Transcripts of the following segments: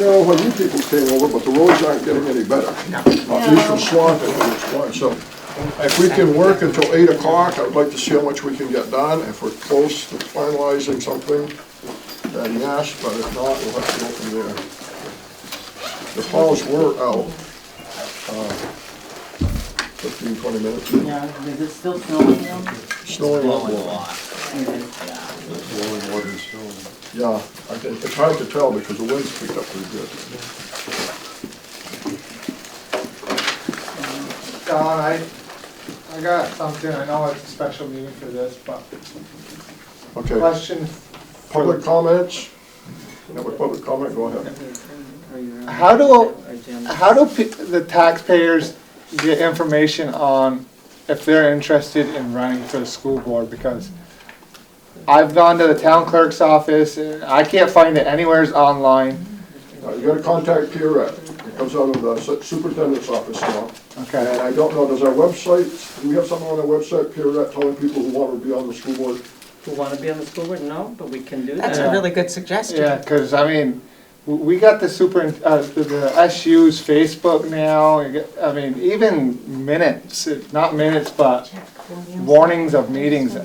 know when you people came over, but the roads aren't getting any better. At least from Swan to Missisquoi. So if we can work until 8 o'clock, I would like to see how much we can get done. If we're close to finalizing something, then yes, but if not, we'll have to go from there. The plows were out 15, 20 minutes. Yeah, is it still snowing now? Snowing a lot. It is, yeah. Blowing more than snow. Yeah, I think it's hard to tell because the wind's picked up pretty good. Don, I got something, I know it's a special meeting for this, but Okay, question, public comments? You have a public comment, go ahead. how do the taxpayers get information on if they're interested in running for the school board? Because I've gone to the town clerk's office, and I can't find it anywhere online. You gotta contact Pierrette, it comes out of the superintendent's office now. Okay, And I don't know, does our website, do we have something on our website, Pierrette, telling people who want to be on the school board? Who want to be on the school board? No, but we can do that. That's a really good suggestion. yeah, because I mean, we got the the SU's Facebook now, I mean, even minutes, not minutes, but warnings of meetings.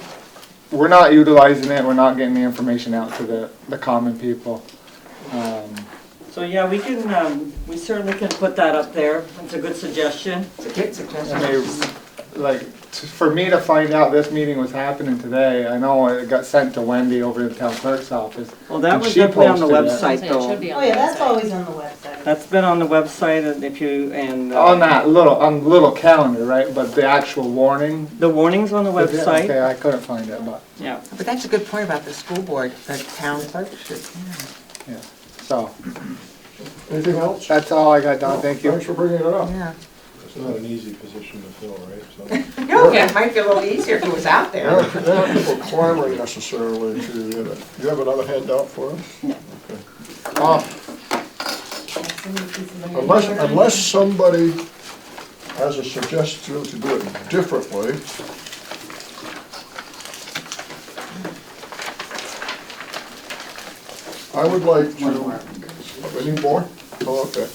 We're not utilizing it, we're not getting the information out to the common people. So yeah, we can, we certainly can put that up there. It's a good suggestion. It's a good I suggestion. mean, like, for me to find out this meeting was happening today, I know it got sent to Wendy over at the town clerk's office. Well, that And was she definitely on the posted it. website It should though. be Oh on yeah, the that's website. always on the website. That's been on the website and if you, and. On that little calendar, right, but the actual warning. The warning's on the website, Okay, I couldn't find it, but, yeah. But that's a good point about the school board, the town clerk should. yeah, so, Anything else? that's all I got, Don, thank you. Thanks for bringing it up. Yeah. It's not an easy position to fill, right? So No, it might be a little easier if it was out there. They're not people clamoring necessarily to get it. You have another handout for us? No. Okay. Unless somebody has a suggestion to do it differently. I would like to, any more? Oh, okay.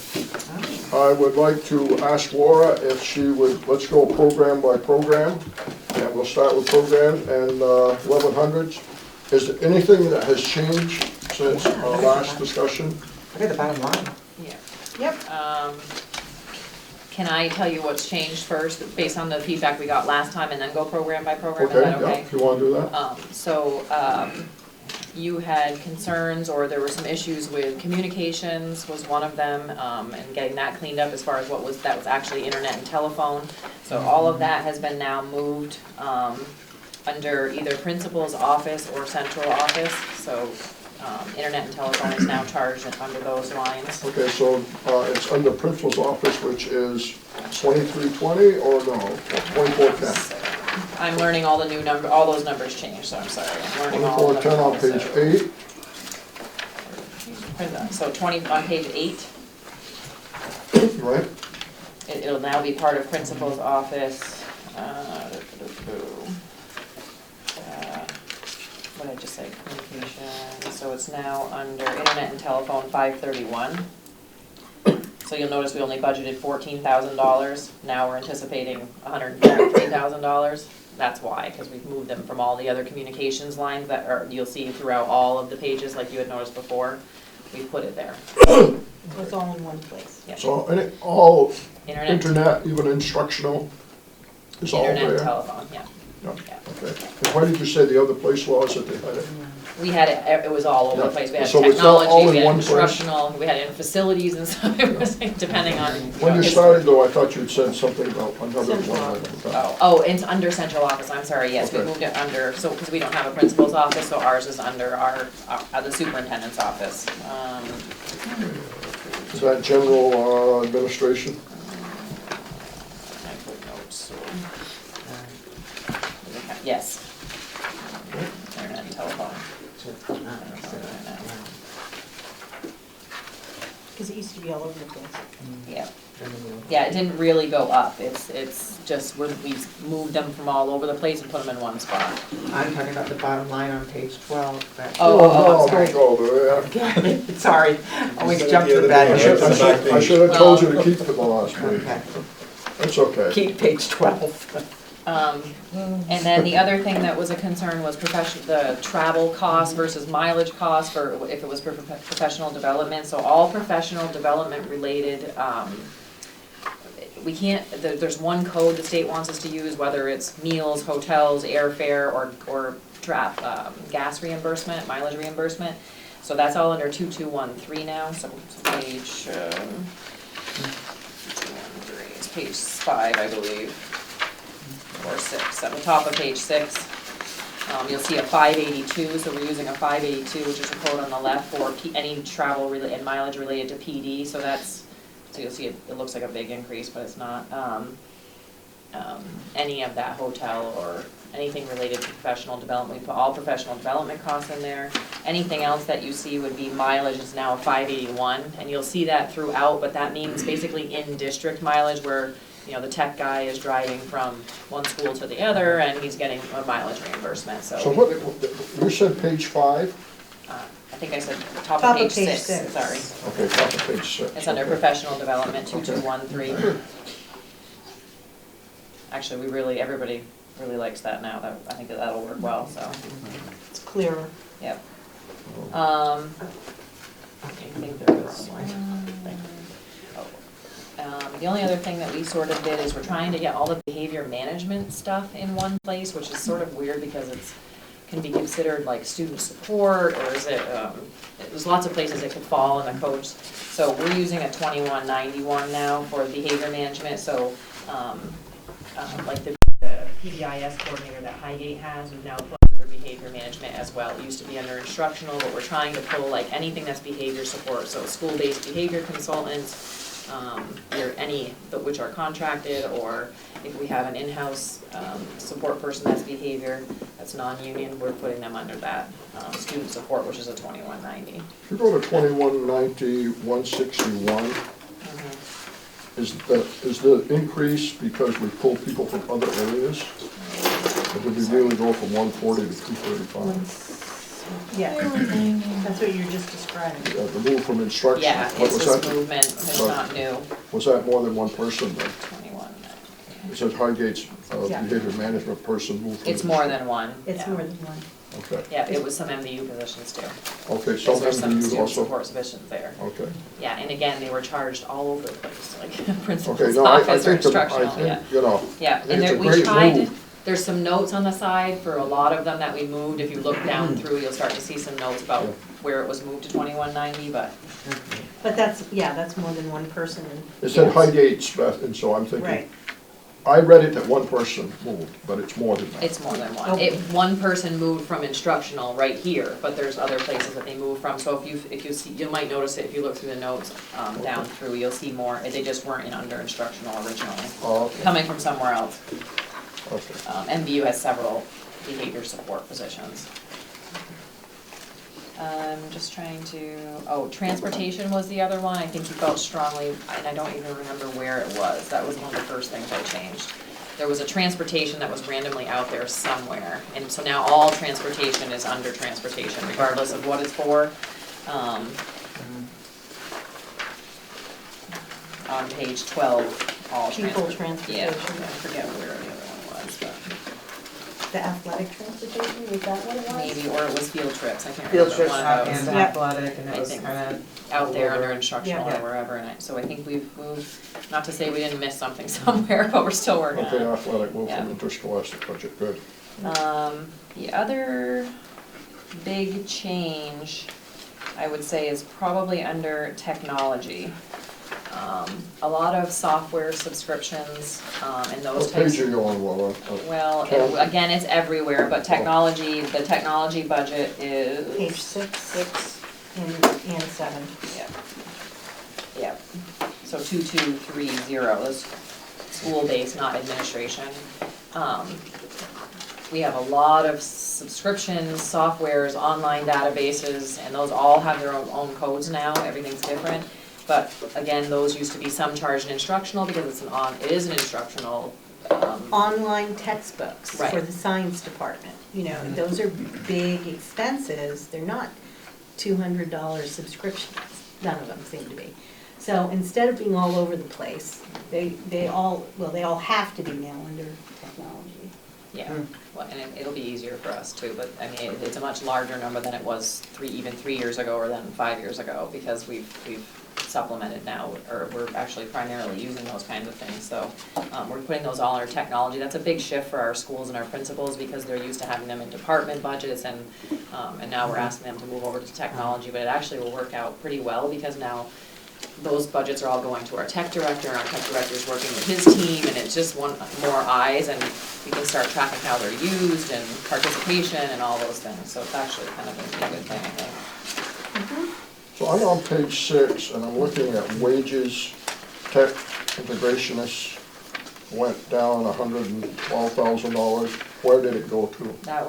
I would like to ask Laura if she would, let's go program by program, and we'll start with program and 1100s. Is there anything that has changed since our last discussion? Look at the bottom line. Yeah. Yep. Can I tell you what's changed first, based on the feedback we got last time, and then go program by program, is Okay, that yeah, okay? if you want to do that. You had concerns, or there were some issues with communications was one of them, and getting that cleaned up as far as that was actually internet and telephone. So all of that has been now moved, under either principal's office or central office, so, internet and telephone is now charged under those lines. Okay, so it's under principal's office, which is 2320 or no, 2410? I'm learning all the new all those numbers changed, so I'm sorry, I'm learning all of them. 2410 on page 8, So 20, on page 8, right? it'll now be part of principal's office. What did I just say, communication, so it's now under internet and telephone 531. So you'll notice we only budgeted $14,000, now we're anticipating $133,000. That's why, because we've moved them from all the other communications lines that are, you'll see throughout all of the pages like you had noticed before. We put it there. It's all in one place. Yeah. So all Internet, even instructional, is all internet and there? telephone, yeah. Yeah, okay. And why did you say the other place was that they had it? We had it, it was all over the place. We had So it's not all technology, in we had one place? instructional, we had in facilities and stuff, it was like, depending on. When you started though, I thought you'd said something about another Central one. office. Oh, it's under central office, I'm sorry, yes, we Okay. moved it under, so, because we don't have a principal's office, so ours is under the superintendent's office. Is that general administration? I put notes, so. Yes. Internet and telephone. Because it used to be all over the place. Yeah. Yeah, it didn't really go up, it's just, we've moved them from all over the place and put them in one spot. I'm talking about the bottom line on page 12. but- Oh, No, sorry. don't go there. Okay, sorry, always said it jump the to other the bad day, news. right? I should have told you to keep it the last week. Okay, It's okay. keep page 12. And then the other thing that was a concern was the travel cost versus mileage cost for, if it was for professional development. So all professional development related, we can't, there's one code the state wants us to use, whether it's meals, hotels, airfare, or gas reimbursement, mileage reimbursement. So that's all under 2213 now, so page, 2213, it's page 5, I believe. Or 6, at the top of page 6. You'll see a 582, so we're using a 582, which is a code on the left for any travel and mileage related to PD, so that's, so you'll see it looks like a big increase, but it's not. Any of that hotel or anything related to professional development, we put all professional development costs in there. Anything else that you see would be mileage is now a 581, and you'll see that throughout, but that means basically in-district mileage where, you know, the tech guy is driving from one school to the other and he's getting a mileage reimbursement, So so. what, you said page 5? I think I said top of page 6, sorry. Okay, top of page 6. It's under professional development, 2213. Actually, everybody really likes that now, I think that'll work well, so, It's clearer. yep. I think there was one. The only other thing that we sort of did is we're trying to get all the behavior management stuff in one place, which is sort of weird because can be considered like student support, or is it, there's lots of places it could fall in a coach. So we're using a 2191 now for behavior management, so like the PBIS coordinator that Highgate has, we've now put under behavior management as well. It used to be under instructional, but we're trying to pull like anything that's behavior support, so school-based behavior consultants, which are contracted, or if we have an in-house support person that's behavior, that's non-union, we're putting them under that student support, which is a 2190. If you go to 2190, 161, is the increase because we pull people from other areas? Or did we really go from 140 to 235? Yeah, that's what you're just describing. The move from instruction. Yeah, what it's was this that? movement, it's Sorry. not new. Was that more than one person then? 2190. It says Highgate's Yeah. behavior management person moved from. It's more than one. It's yeah. more than one. Okay, Yeah, it was some MVU positions too. okay, so Because there's some MVU student also, support positions there. okay. Yeah, and again, they were charged all over the place, like Okay, principal's no, I office or think, instructional, I yeah. think, you know, Yeah, I think and it's there, a we great tried, move. there's some notes on the side for a lot of them that we moved. If you look down through, you'll start to see some notes about Yeah. where it was moved to 2190, but But that's more than one person. It said Yes. Highgate's, and so I'm thinking, Right. I read it that one person moved, but it's more than that. it's more than one. Okay. One person moved from instructional right here, but there's other places that they moved from. So if you see, you might notice it if you look through the notes down through, you'll see more. They just weren't in under instructional originally, Oh, okay, coming from somewhere else. okay. MVU has several behavior support positions. I'm just trying to, transportation was the other one. I think you felt strongly, and I don't even remember where it was. That was one of the first things I changed. There was a transportation that was randomly out there somewhere, and so now all transportation is under transportation, regardless of what it's for. On page 12, all People Yeah, I transportation. forget where the other one was, but. The athletic transportation, was that what it was? Maybe, or it was field trips, I can't Field remember, trips one out of and those, Yep. athletic, and I it was think. kind of. out there under over. instructional Yeah. or wherever, so I think we've moved, not to say we didn't miss something somewhere, but we're still working Okay, on it. athletic move Yeah. from interscholastic budget, good. The other big change, I would say, is probably under technology. A lot of software subscriptions, and those What types. page are you on, Laura? Well, Tab? again, it's everywhere, but technology, the technology budget is. Page 6 and 7. Yep. Yep. So 2230 is school-based, not administration. We have a lot of subscriptions, softwares, online databases, and those all have their own codes now, everything's different. But again, those used to be some charged in instructional because it is an instructional, Online textbooks Right. for the science department, you know, those are big expenses, they're not $200 subscriptions, none of them seem to be. So instead of being all over the place, they all have to be now under technology. yeah. Well, and it'll be easier for us too, but I mean, it's a much larger number than it was even 3 years ago or than 5 years ago, because we've supplemented now, or we're actually primarily using those kinds of things, so we're putting those all under technology. That's a big shift for our schools and our principals, because they're used to having them in department budgets, and now we're asking them to move over to technology, but it actually will work out pretty well, because now those budgets are all going to our tech director, and our tech director's working with his team, and it's just more eyes, and we can start tracking how they're used, and participation, and all those things, so it's actually kind of a good thing, I think. So I'm on page 6, and I'm looking at wages, tech integrationists went down $112,000. Where did it go to? That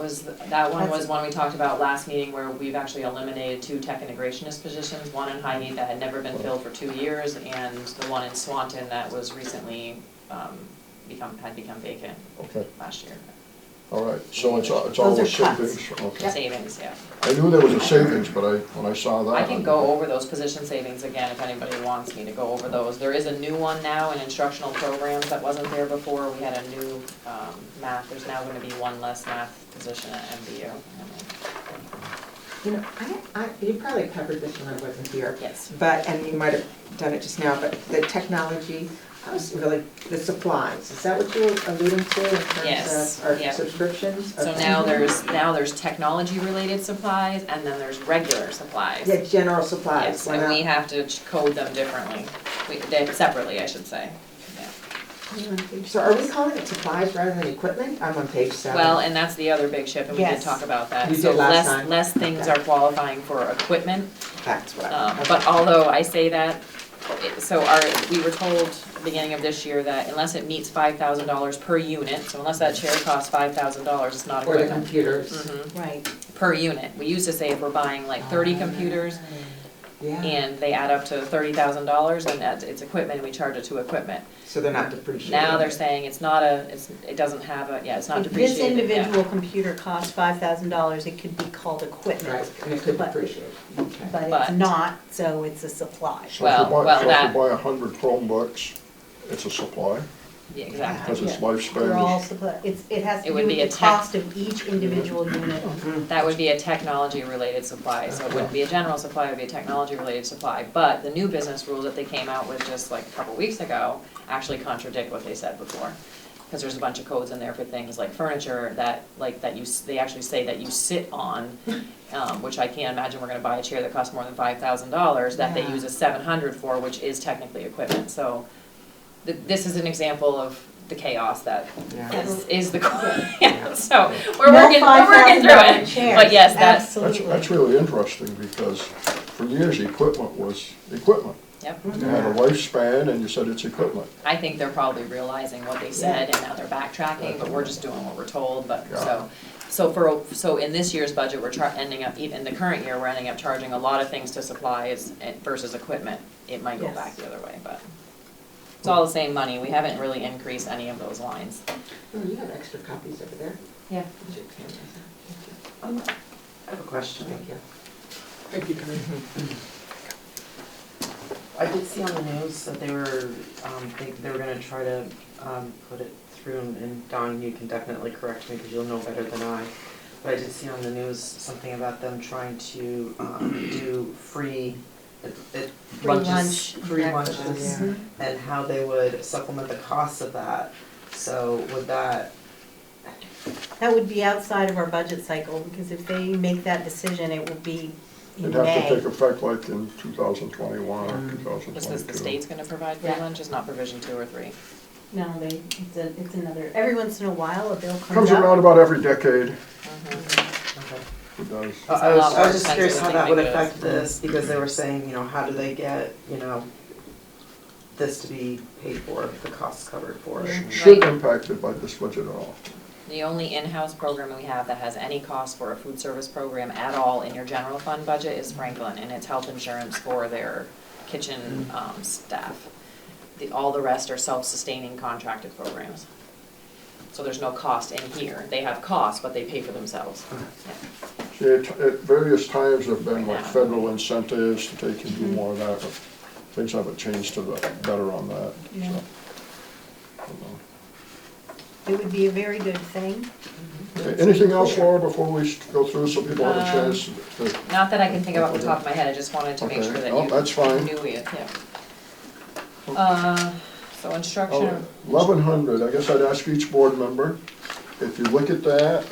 one was one we talked about last meeting, where we've actually eliminated 2 tech integrationist positions, one in Highgate that had never been filled for 2 years, and the one in Swanton that was recently had become vacant Okay, last year. all right, so it's all Those the are cuts. savings, okay. Savings, yeah. I knew there was a savings, but when I saw that. I can go over those position savings again if anybody wants me to go over those. There is a new one now in instructional programs that wasn't there before. We had a new math, there's now gonna be one less math position at MVU. You know, you probably covered this when I wasn't here. Yes. But, and you might have done it just now, but the technology, I was really, the supplies, is that what you were alluding to in Yes, terms of our yeah. subscriptions? So now there's technology related supplies, and then there's regular supplies. Yeah, general supplies. Yes, why and we not? have to code them differently, separately, I should say. Yeah. So are we calling it supplies rather than equipment? I'm on page 7. Well, and that's the other big shift, and we did Yes. talk about that. You So did last time. less things are qualifying for equipment. That's what But although I say that, we were told at the beginning of this year that unless it meets $5,000 per unit, so unless that chair costs $5,000, it's not Or the equipment. computers. Mhm. Right. Per unit. We used to say if we're buying like 30 computers, Yeah, and they add up to $30,000, then it's equipment, and we charge it to equipment. so they're not depreciated. Now they're saying it's not it doesn't have it's not If this depreciated. individual computer costs $5,000, it could be called equipment. Right, and it could But- depreciate. Okay. But But- it's not, so it's a supply. So Well, if you that- buy 100 Chromebooks, it's a supply, Yeah, exactly. because its Yeah. lifespan They're all is. supply, it has to It do would with be a the tech- cost of each individual unit. That would be a technology-related supply, so it wouldn't be a general supply, it would be a technology-related supply. But the new business rules that they came out with just like a couple weeks ago actually contradict what they said before. Because there's a bunch of codes in there for things like furniture they actually say that you sit on, which I can't imagine we're gonna buy a chair that costs more than $5,000, that they Yeah. use a $700 for, which is technically equipment. So this is an example of the chaos that Yeah. is the, Yeah. so we're No working through $5,000 it. chairs. But yes, Absolutely. That's really interesting, because for years, equipment was equipment. Yep. You had a lifespan, and you said it's equipment. I think they're probably realizing what they said, and now they're backtracking, but we're just doing what we're told, but, so in this year's budget, we're ending up, even in the current year, we're ending up charging a lot of things to supplies versus equipment. It might go Yes. back the other way, but it's all the same money, we haven't really increased any of those lines. Oh, you have extra copies over there. Yeah. You should hand those out. I have a question. Thank you. Thank you, I did see on the news that they were gonna try to, put it through, and Dawn, you can definitely correct me because you'll know better than I. But I did see on the news something about them trying to, do free lunches, free lunches, Mhm. and how they would supplement the costs of that. So would that, That would be outside of our budget cycle, because if they make that decision, it will be in It'd have to May. take effect like in 2021 or Is 2022. this the state's gonna provide free Yeah. lunch, it's not provision 2 or 3? No, it's another, every once in a while, a bill Comes comes around up. about every decade, okay. it does. a lot I more was just expensive curious than how they that would think it is. affect this, because they were saying, how do they get, this to be paid for, the costs covered for it? Should impact it by this budget at all. The only in-house program we have that has any cost for a food service program at all in your general fund budget is Franklin, and it's health insurance for their kitchen staff. All the rest are self-sustaining contracted programs. So there's no cost in here. They have costs, but they pay for themselves. Yeah. See, at various times there've been like federal incentives to take and do more of that, but things haven't changed to the better on that, Yeah. so. I don't know. It would be a very good thing. Okay, anything else, Laura, before we go through so people have a chance to? Not that I can think of off the top of my head, I just wanted to make Okay. sure that No, you that's fine. knew it, so instruction. 1100, I guess I'd ask each board member, if you look at that,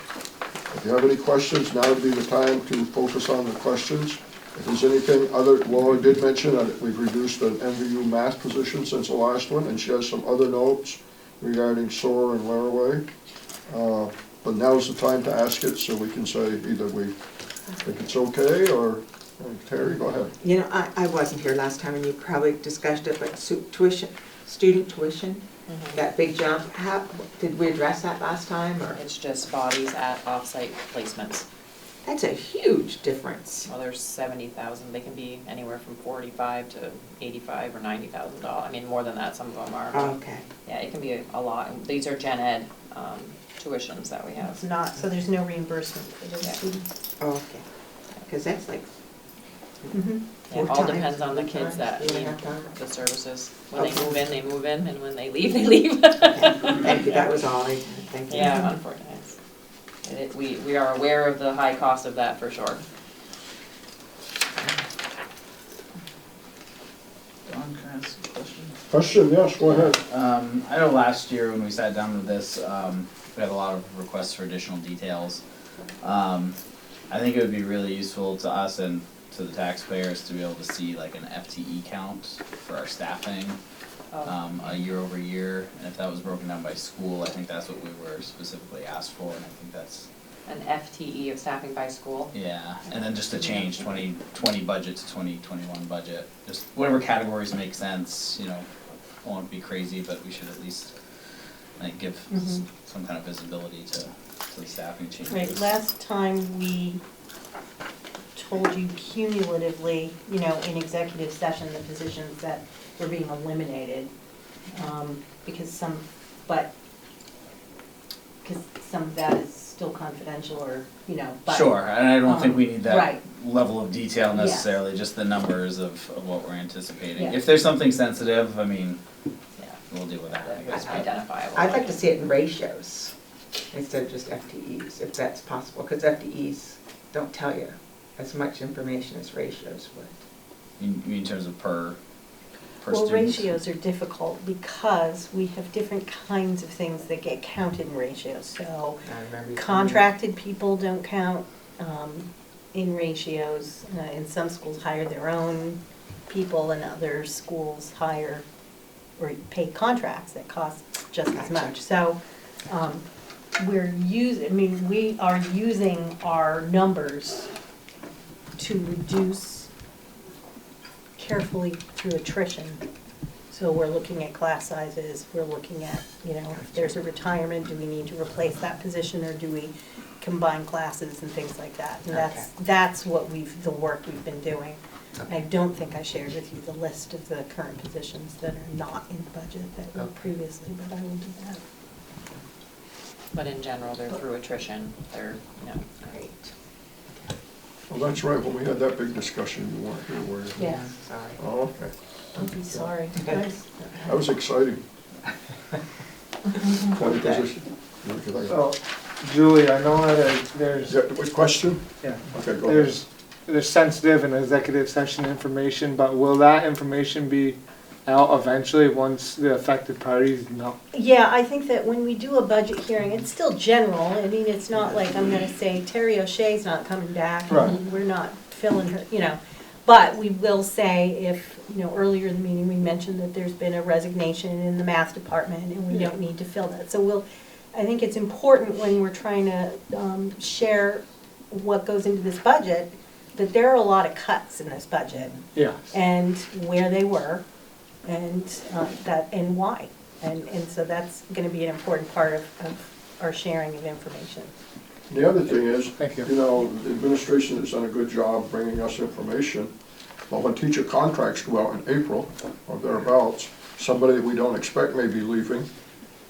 if you have any questions, now would be the time to focus on the questions. If there's anything other, Laura did mention that we've reduced an MVU math position since the last one, and she has some other notes regarding SOAR and Laraway. But now's the time to ask it, so we can say either we think it's okay, or Terry, go ahead. You know, I wasn't here last time and you probably discussed it, but tuition, student tuition, that big jump, how, did we address that last time, or? It's just bodies at off-site placements. That's a huge difference. Well, there's 70,000, they can be anywhere from 45 to 85 or $90,000. I mean, more than that, some of them are. Okay. Yeah, it can be a lot. And these are gen ed tuitions that we have. It's not, so there's no reimbursement for those Yeah. students. Okay. Because that's like Mhm. Yeah, it all 4 depends times, on the 3 kids times, that 3.5 need times. the services. When they Okay. move in, and when they leave. Okay. Thank you, that was all I, thank you. Yeah, unfortunately. We are aware of the high cost of that for sure. Don, can I ask a question? Question, yes, go ahead. I know last year when we sat down with this, we had a lot of requests for additional details. I think it would be really useful to us and to the taxpayers to be able to see like an FTE count for our staffing, a year over year. And if that was broken down by school, I think that's what we were specifically asked for, and I think that's, An FTE of staffing by school. yeah. And then just to change 2020 budget to 2021 budget, just whatever categories make sense, you know, won't be crazy, but we should at least like give some kind of visibility to the staffing changes. Right, last time we told you cumulatively, you know, in executive session, the positions that were being eliminated. Because some of that is still confidential, or, you know, but. Sure, and I don't think we need that right. level of detail Yes. necessarily, just the numbers of what we're anticipating. Yeah. If there's something sensitive, I mean, Yeah. we'll deal with that, I guess. That's identifiable. I'd like to see it in ratios instead of just FTEs, if that's possible, because FTEs don't tell you as much information as ratios would. You mean in terms of per Well, student? ratios are difficult because we have different kinds of things that get counted in ratios. So I remember you telling me. contracted people don't count in ratios. In some schools hire their own people, and other schools hire or pay contracts that cost just as Gotcha. much. So we are using our numbers to reduce carefully through attrition. So we're looking at class sizes, we're looking at, you know, if there's a retirement, do we need to replace that position, or do we combine classes and things like that? And that's what the work we've been doing. I don't think I shared with you the list of the current positions that are not in the budget that were previously, but I will do that. But in general, they're through attrition, they're, you know. Great. Well, that's right, when we had that big discussion, you weren't here, were you? Yeah. Sorry. Oh, okay. Don't be sorry. That was exciting. 20 positions. So, Julie, I know that there's, Is that a question? yeah, Okay, go ahead. there's sensitive and executive session information, but will that information be out eventually once the affected parties know? Yeah, I think that when we do a budget hearing, it's still general. I mean, it's not like I'm gonna say Terry O'Shea's not coming back. Right. And we're not filling her, you know. But we will say if, you know, earlier in the meeting, we mentioned that there's been a resignation in the math department and we don't need to fill that. So I think it's important when we're trying to share what goes into this budget, that there are a lot of cuts in this budget. Yes. And where they were, and and why. And so that's gonna be an important part of our sharing of information. The other thing is, Thank you. you know, the administration has done a good job bringing us information, but when teacher contracts go out in April or thereabouts, somebody that we don't expect may be leaving,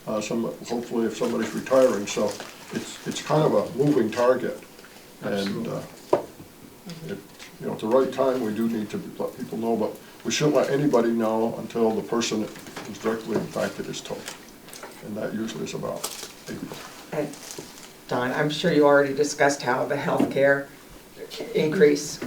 hopefully if somebody's retiring, so it's kind of a moving target. And, at the right time, we do need to let people know, but we shouldn't let anybody know until the person who's directly impacted is told. And that usually is about April. And Don, I'm sure you already discussed how the healthcare increase,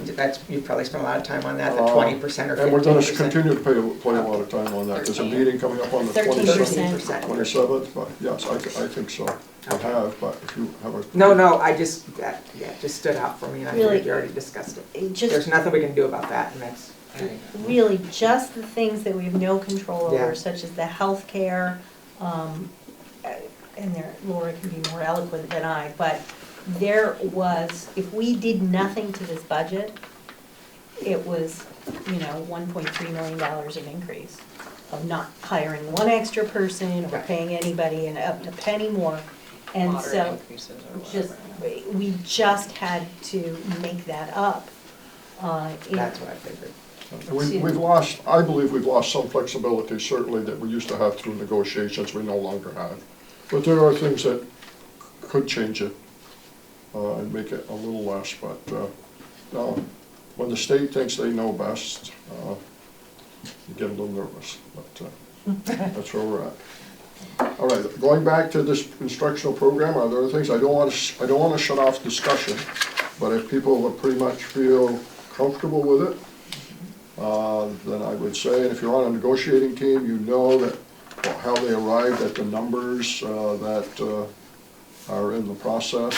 you probably spent a lot of time on that, the 20% or 15%. And we're gonna continue to play a lot of time on that. There's a meeting coming up on the 13%. 27th, but yes, I think so. I have, but if you have a. No, that just stood out for me, and I Really? think you already discussed it. There's Just nothing we can do about that, and that's, really just the things that we have no control Yeah. over, such as the healthcare, and there, Laura can be more eloquent than I, but there was, if we did nothing to this budget, it was, $1.3 million of increase of not hiring one extra person or paying anybody a penny more. And Moderate so, increases or just, whatever. we just had to make that up. that's what I figured. I believe we've lost some flexibility, certainly, that we used to have through negotiations, we no longer have. But there are things that could change it and make it a little less, but when the state thinks they know best, you get a little nervous, but that's where we're at. All right, going back to this instructional program, are there other things? I don't want to shut off discussion, but if people pretty much feel comfortable with it, then I would say, and if you're on a negotiating team, you know that how they arrived at the numbers that are in the process.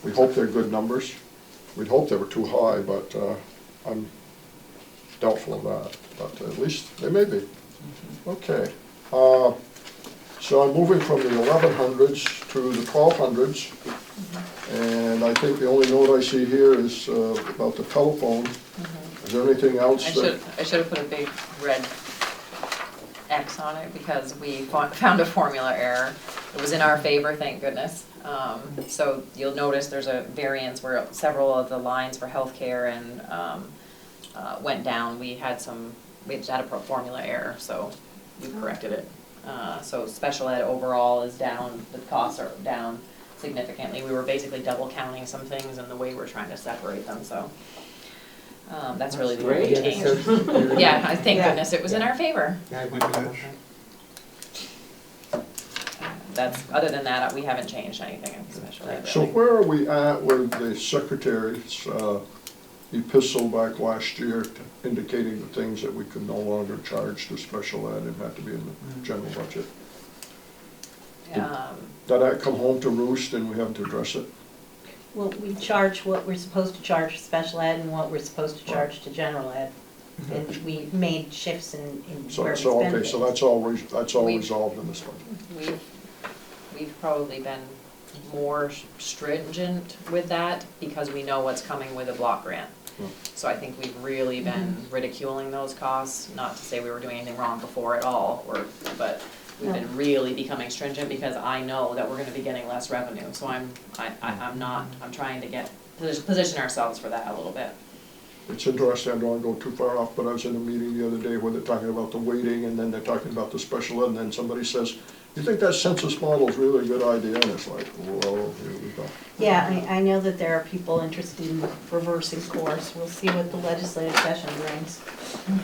We hope they're good numbers. We'd hope they were too high, but I'm doubtful of that. But at least they may be. Okay. So I'm moving from the 1100s to the 1200s. And I think the only note I see here is about the telephone. Is there anything else that? I should have put a big red X on it because we found a formula error. It was in our favor, thank goodness. So you'll notice there's a variance where several of the lines for healthcare and went down. We just had a formula error, so we corrected it. So special ed overall is down, the costs are down significantly. We were basically double counting some things in the way we're trying to separate them, so. That's really the only change. Yeah, I thank goodness it was in our favor. That's, other than that, we haven't changed anything in special ed, So really. where are we at with the secretary's epistle back last year indicating the things that we could no longer charge to special ed and had to be in the general budget? Did that come home to roost and we have to address it? Well, we charge what we're supposed to charge for special ed and what we're supposed to charge to general ed. And we made shifts in where we spend Okay, things. so that's all resolved in this budget. We've probably been more stringent with that because we know what's coming with a block grant. So I think we've really been ridiculing those costs, not to say we were doing anything wrong before at all, but we've been really becoming stringent because I know that we're gonna be getting less revenue. So I'm trying to position ourselves for that a little bit. It's interesting, I don't want to go too far off, but I was in a meeting the other day where they're talking about the weighting and then they're talking about the special ed and then somebody says, you think that census model is really a good idea? And it's like, whoa, here we go. Yeah, I know that there are people interested in reversing course. We'll see what the legislative session brings.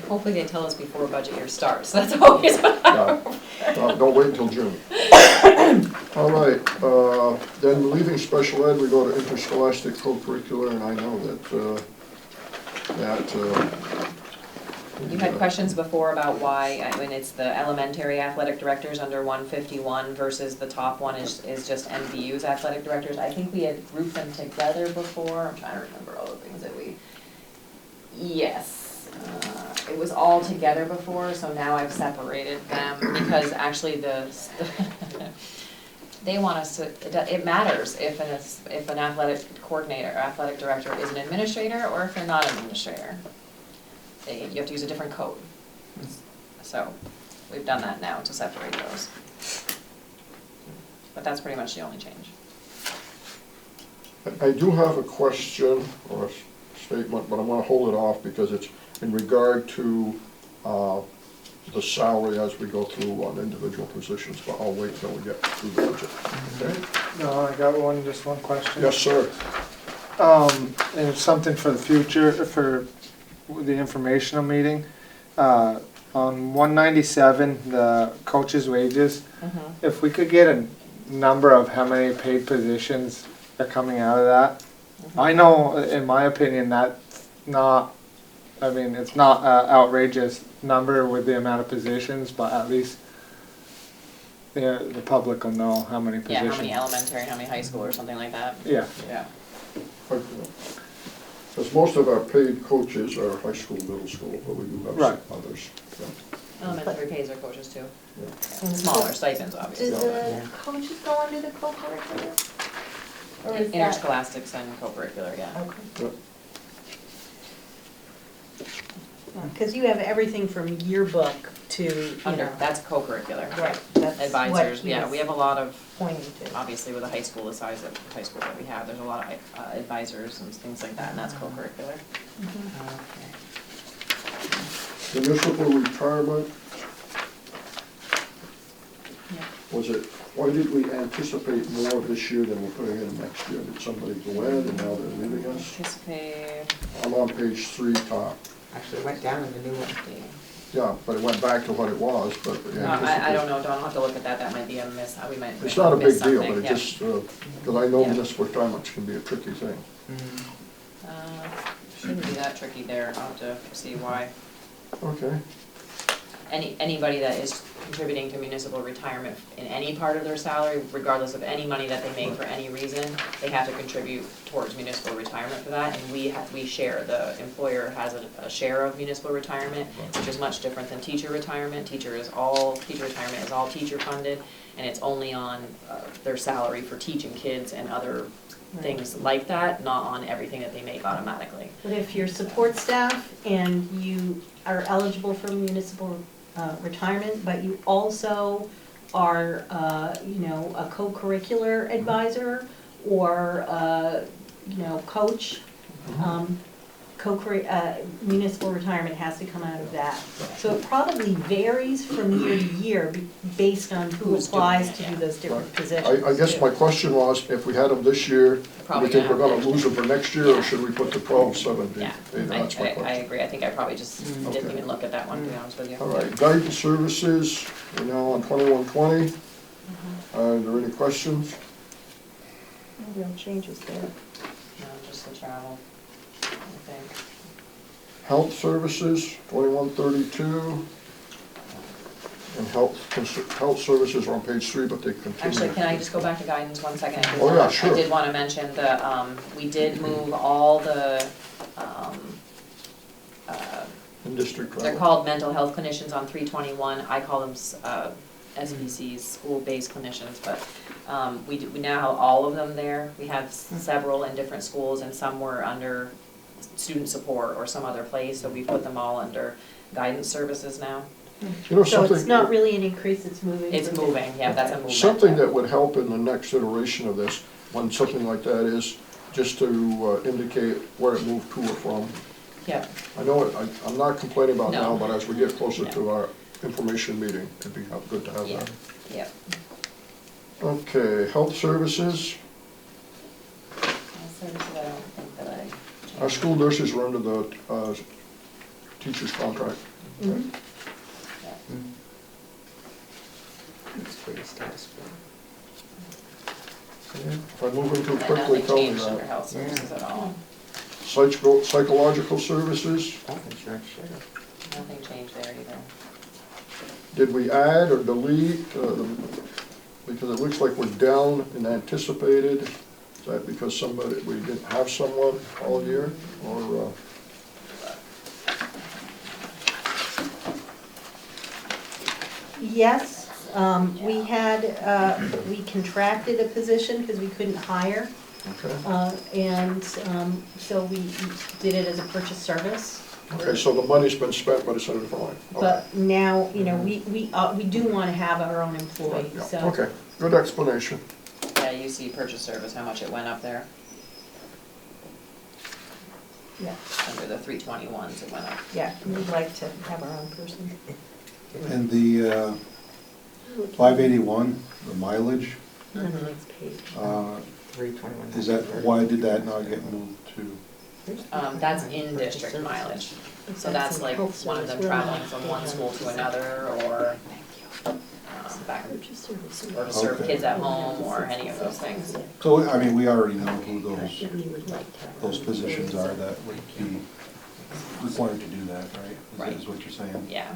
Hopefully they tell us before budget year starts. That's always what Yeah. Don't wait until June. All right, then leaving special ed, we go to interscholastic co-curricular, and I know that You had questions before about why, I mean, it's the elementary athletic directors under 151 versus the top one is just MVU's athletic directors. I think we had grouped them together before. I'm trying to remember all the things that yes. It was all together before, so now I've separated them because actually they want us to, it matters if an athletic coordinator or athletic director is an administrator or if they're not an administrator. You have to use a different code. So we've done that now to separate those. But that's pretty much the only change. I do have a question or a statement, but I'm going to hold it off because in regard to, the salary as we go through on individual positions, but I'll wait till we get through the budget. Okay? No, I got just one question. Yes, sir. And it's something for the future, for the informational meeting. On 197, the coaches' wages, if we could get a number of how many paid positions are coming out of that. I know, in my opinion, that's not, I mean, it's not an outrageous number with the amount of positions, but at least the public will know how many Yeah, positions. how many elementary, how many high school or something like that. Yeah. Yeah. Because most of our paid coaches are high school, middle school, but we do have Right. some others. Yeah. Elementary pays their coaches too. Yeah. Smaller stipends, obviously. Do the coaches go under the co-curricular? Or is that? Interscholastics and co-curricular, yeah. Okay. Because you have everything from yearbook to, you Under, know. that's co-curricular. Right, that's what Advisors, he yeah, was we have a lot of, pointing to. obviously with a high school, the size of high school that we have, there's a lot of advisors and things like that, and that's co-curricular. Municipal retirement, was it, why did we anticipate more this year than we're putting in next year? Did somebody go in and now they're leaving us? Anticipate, I'm on page 3 top. Actually, it went down in the new one. Yeah, but it went back to what it was, but we I don't anticipated. know, Don, I'll have to look at that, that might be a miss, we might It's not a miss big deal, something, but it yeah. just, because I know Yeah. municipal retirement can be a tricky thing. Shouldn't be that tricky there, I'll have to see why. Okay, Anybody that is contributing to municipal retirement in any part of their salary, regardless of any money that they make for any reason, they have to contribute towards municipal retirement for that, and we share, the employer has a share of municipal retirement, which is much different than teacher retirement. Teacher retirement is all teacher funded, and it's only on their salary for teaching kids and other things like that, not on everything that they make automatically. But if you're support staff and you are eligible for municipal retirement, but you also are, you know, a co-curricular advisor or, you know, coach, municipal retirement has to come out of that. So it probably varies from year to year based on who Who's doing applies it, to yeah. do those different positions. I guess my question was, if we had them this year, do Probably we think we're gonna gonna have lose them for next year, or should we put the 12, 17? Yeah, That's my I question. agree, I think I probably just didn't Okay. even look at that one, to be honest with you. All right, guidance services, we're now on 2120. Are there any questions? No real changes there. No, just the travel, I think. Health services, 2132. And health services are on page 3, but they continue. Actually, can I just go back to guidance 1 second? Oh, yeah, sure. I did wanna mention the, we did move all the, In district they're travel. called mental health clinicians on 321, I call them, SPCs, school-based clinicians, but, we now have all of them there. We have several in different schools, and some were under student support or some other place, so we put them all under guidance services now. You know, So it's something, not really an increase, it's moving. It's from- moving, yeah, that's a movement. something that would help in the next iteration of this, when something like that is, just to indicate where it moved to or from. Yeah, I know, I'm not complaining about No. now, but as we get closer No. to our information meeting, it'd be good to have yeah, that. yeah. Okay, health services, I don't think that I. our school nurses are under the teacher's contract. Mhm. It's pretty status quo. If I move them too And quickly, nothing tell me changed under that. health services at all. Psychological services, Health insurance, sure. Nothing changed there either. did we add or delete? Because it looks like we're down in anticipated. Is that because we didn't have someone all year, or? Yes, we contracted a position because we couldn't hire. Okay, And so we did it as a purchase service. okay, so the money's been spent, but it's in a different line. Okay. But now, you know, we do want to have our own employee, Right, yeah. so. Okay, good explanation. Yeah, you see purchase service, how much it went up there. Yeah, Under the 321s, it went up. yeah, we'd like to have our own person. And the 581, the mileage, On the next page. 321. is that, why did that not get moved to? That's in-district mileage. So that's like one of them traveling from one school to another, or back, or to serve Okay. kids at home, or any of those things. So, I mean, we already know who those positions are that would be required to do that, right? Right. Is what you're saying? Yeah,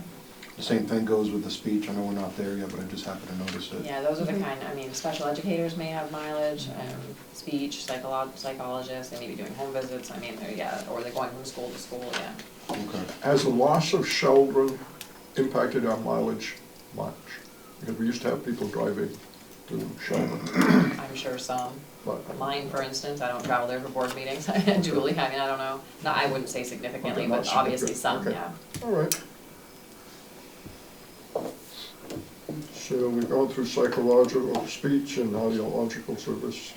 The same thing goes with the speech. I know we're not there yet, but I just happened to notice it. yeah, those are the kind, I mean, special educators may have mileage, speech, psychologists, they may be doing home visits, I mean, yeah, or they're going from school to school, yeah. Okay. Has the loss of children impacted our mileage much? Because we used to have people driving to Sheldon, I'm sure some. but. Mine, for instance, I don't travel there for board meetings. Julie, I mean, I don't know. No, I wouldn't say significantly, Okay, not but obviously some, significant. yeah. All right. So we've gone through psychological, speech, and audiological service.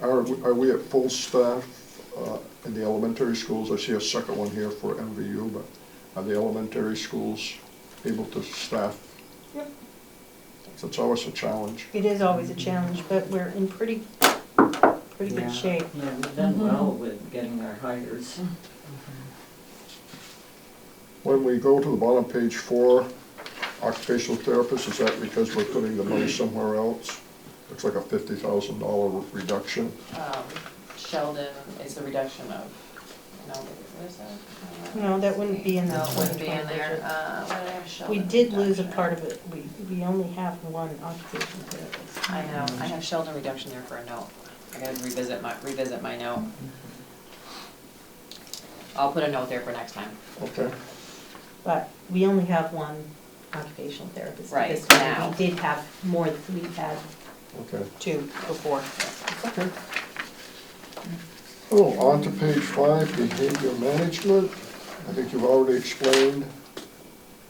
Are we at full staff in the elementary schools? I see a second one here for MVU, but are the elementary schools able to staff? Yep. So it's always a challenge. It is always a challenge, but we're in pretty good shape. Yeah, we've done well with getting our hires. When we go to the bottom, page 4, occupational therapist, is that because we're putting the money somewhere else? Looks like a $50,000 reduction. Sheldon is the reduction of, no, what is that? No, that wouldn't be in the No, it wouldn't be 2020 in there. budget. What did I have Sheldon? We did lose a reduction? part of it. We only have one occupational therapist. I know, I have Sheldon reduction there for a note. I gotta revisit my note. I'll put a note there for next time. Okay. But we only have one occupational therapist. Right, this time. now. We did have more, we had Okay. 2 before. Okay. Oh, on to page 5, behavior management. I think you've already explained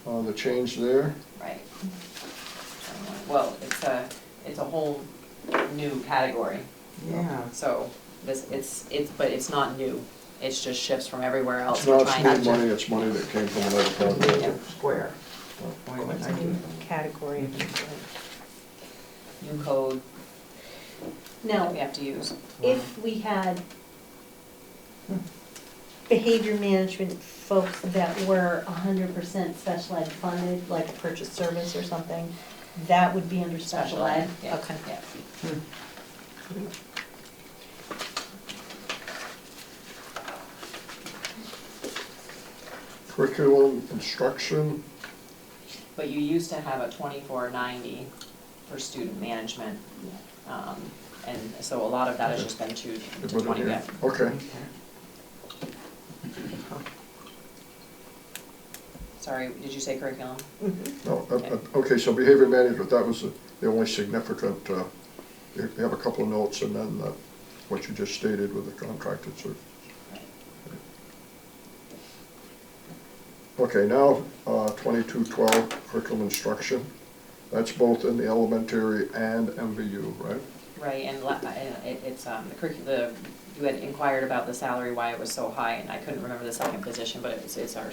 the change there. Right. Well, it's a whole new category. Yeah. So but it's not new. It's just shifts from everywhere else. It's We're not trying school to- money, it's money that came from another part. Square. It's a new category of employee. New code Now, that we have to use. if we had behavior management folks that were 100% special ed funded, like a purchase service or something, that would be under special ed? Yeah, Okay. yeah. Curriculum instruction, But you used to have a 2490 for student management. And so a lot of that has just been to you put 20, it yeah. here. Okay. Sorry, did you say curriculum? No, okay, so behavior management, that was the only significant, you have a couple of notes and then what you just stated with the contracted service. Okay, now, 2212 curriculum instruction, that's both in the elementary and MVU, right? Right, and it's, you had inquired about the salary, why it was so high, and I couldn't remember the second position, but it's our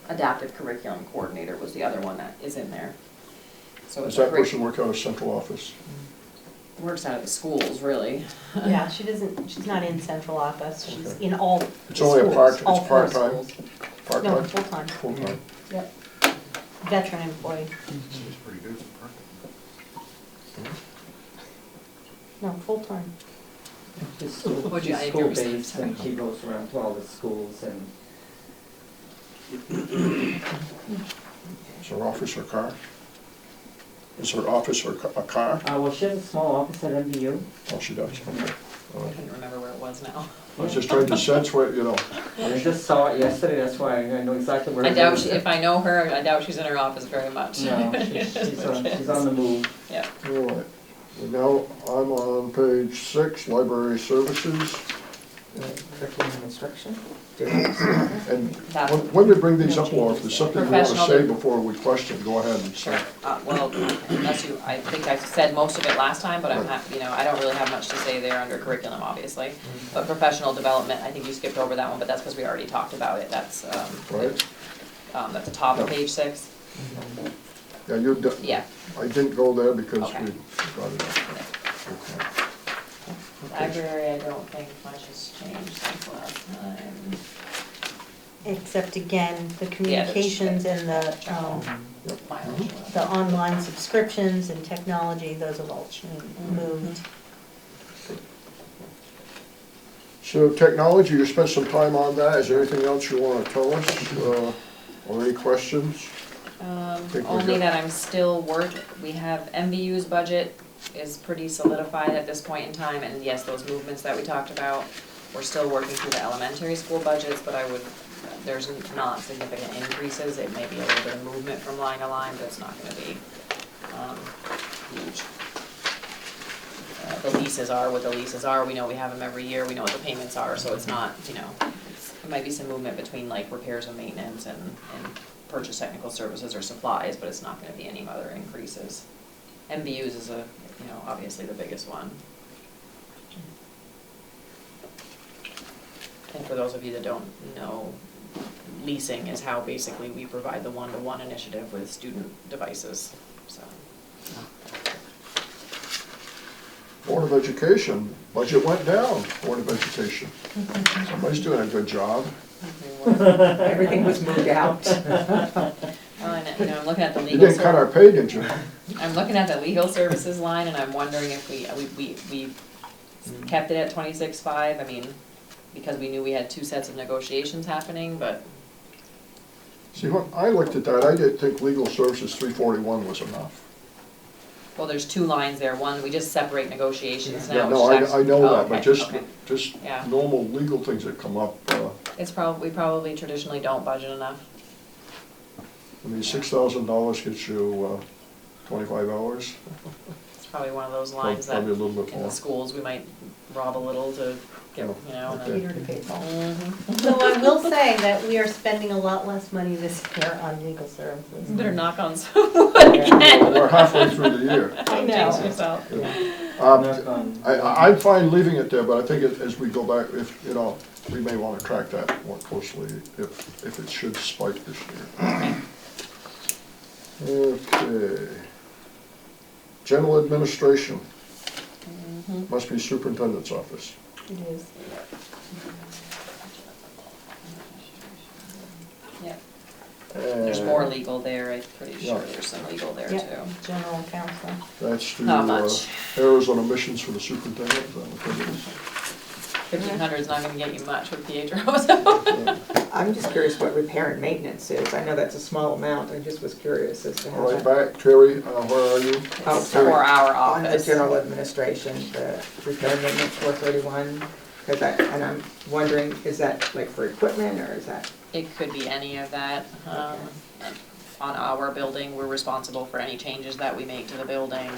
adaptive curriculum coordinator was the other one that is in there. So Does it's that person work out of central office? works out of the schools, really. Yeah, she's not in central office, she's Okay. in all It's only a schools, part, all it's 4 part-time? schools. Part-time? No, full-time, Full-time. yep. Veteran employee, Seems pretty good. no, full-time. Just school-based, and she goes around to all the schools and Is her office her car? Is her office a car? well, she has a small office at MVU. Oh, she does, okay. All I right. couldn't remember where it was now. I was just trying to sense where, you know, I just saw it yesterday, that's why I know exactly where I it doubt is. if I know her, I doubt she's in her office very much. No, she's on the move. Yeah. all right. And now I'm on page 6, library services. Curriculum and instruction? And That's- when we bring these up, Laura, if there's something you want to Professional say de- before we question, go ahead and Sure, say. well, unless you, I think I said most of it last time, but I'm happy, I don't really have much to say there under curriculum, obviously. But professional development, I think you skipped over that one, but that's because we already talked about it, that's, Right? at the top of page 6. Yeah, you, Yeah, I didn't go there because Okay. we got it up. Okay. library, I don't think much has changed since last time. Except again, the Yeah, communications and Mileage. the online subscriptions and technology, those have all moved. So technology, you spent some time on that. Is there anything else you want to tell us, or any questions? Think we're Only good. that I'm still we have MVU's budget is pretty solidified at this point in time, and yes, those movements that we talked about, we're still working through the elementary school budgets, but there's not significant increases, it may be a little bit of movement from line to line, but it's not gonna be, huge. The leases are what the leases are, we know we have them every year, we know what the payments are, so it's not, it might be some movement between like repairs and maintenance and purchase technical services or supplies, but it's not gonna be any other increases. MVUs is obviously the biggest one. And for those of you that don't know, leasing is how basically we provide the one-to-one initiative with student devices, so. Board of Education, budget went down, Board of Education. Somebody's doing a good job. Everything was moved out. And, I'm looking at the You legal. didn't cut our pay, did you? I'm looking at the legal services line, and I'm wondering if we kept it at 26.5, I mean, because we knew we had 2 sets of negotiations happening, but, See, when I looked at that, I didn't think legal services 341 was enough. well, there's 2 lines there, one, we just separate negotiations now. Yeah, no, which is I know oh, that, but okay, just, okay. just Yeah. normal legal things that come up, We probably traditionally don't budget enough. I mean, $6,000 gets you 25 hours. It's probably one of those lines that Probably a little bit in the more. schools, we might rob a little to get, and Okay. Peter to pay Paul. Mhm. So I will say that we are spending a lot less money this year on legal services. Better knock on some wood again. We're halfway through the year. Don't jinx yourself. I'm fine leaving it there, but I think as we go back, if, we may want to track that more closely if it should spike this year. Okay. General administration, must be superintendent's office. It is. Yeah, there's more legal there, I'm pretty sure Yeah. there's some legal there Yep. too. General counsel. That's the Not much. errors on omissions for the superintendent, is that what that is? 1,500 is not gonna get you much with Pietro, so. I'm just curious what repair and maintenance is. I know that's a small amount. I just was curious as to how All right, that. back, Terry, where are you? Oh, It's sorry. for our On the office. general administration, the repair and maintenance 431, and I'm wondering, is that like for equipment or is that? It could be any of that. On our building, we're responsible for any changes that we make to the building,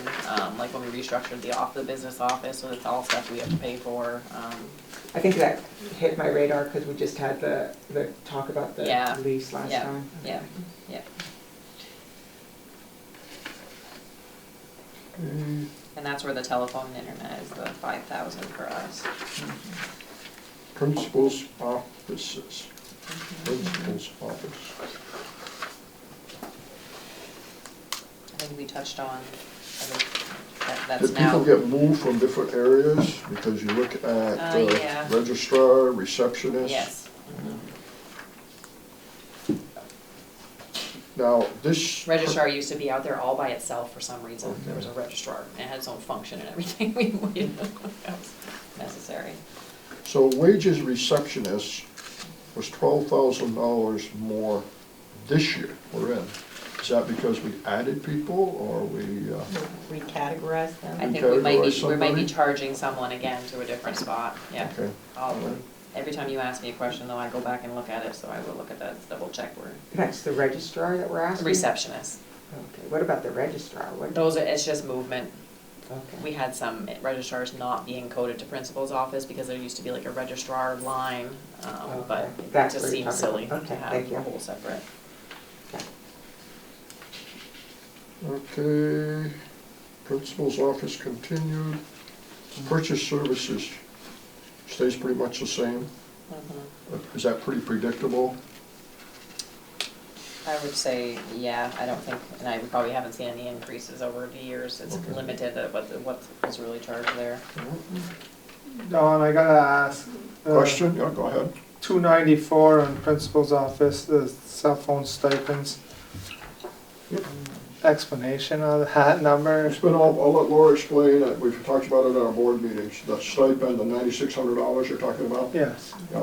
like when we restructured the business office, so it's all stuff we have to pay for. I think that hit my radar because we just had the talk about the Yeah. lease last Yeah. time. Yeah, yeah. Mm, And that's where the telephone and internet is the 5,000 for us. Principal's offices. Principal's office. I think we touched on, that's Did now. people get moved from different areas? Because you look at Yeah. registrar, receptionist. Yes. Now, this. Registrar used to be out there all by itself for some reason. There was a registrar, and it had its own function and everything. That was necessary. So wages receptionist was $12,000 more this year we're in. Is that because we added people or we, Recategorize them. I think we might categorize be somebody? charging someone again to a different spot, yeah. okay. Every time you ask me a question though, I go back and look at it, so I will look at that, double check where. That's the registrar that we're asking? Receptionist. Okay, what about the registrar? What? It's just movement we had some registrars not being coded to principal's office because there used to be like a registrar line, but it That's just what you're seems talking silly about. to Okay, thank have you. a whole separate. Okay, principal's office continued. Purchase services stays pretty much the same. Mhm. Is that pretty predictable? I would say, yeah, I don't think, and I probably haven't seen any increases over the years. It's Okay. limited at what was really charged there. Dawn, I gotta ask. Question? Yeah, go ahead. 294 in principal's office, the cell phone stipends. Explanation of that number? It's been all, I'll let Laura explain it. We've talked about it at our board meetings. The stipend, the $9,600 you're talking about? Yes. Yeah.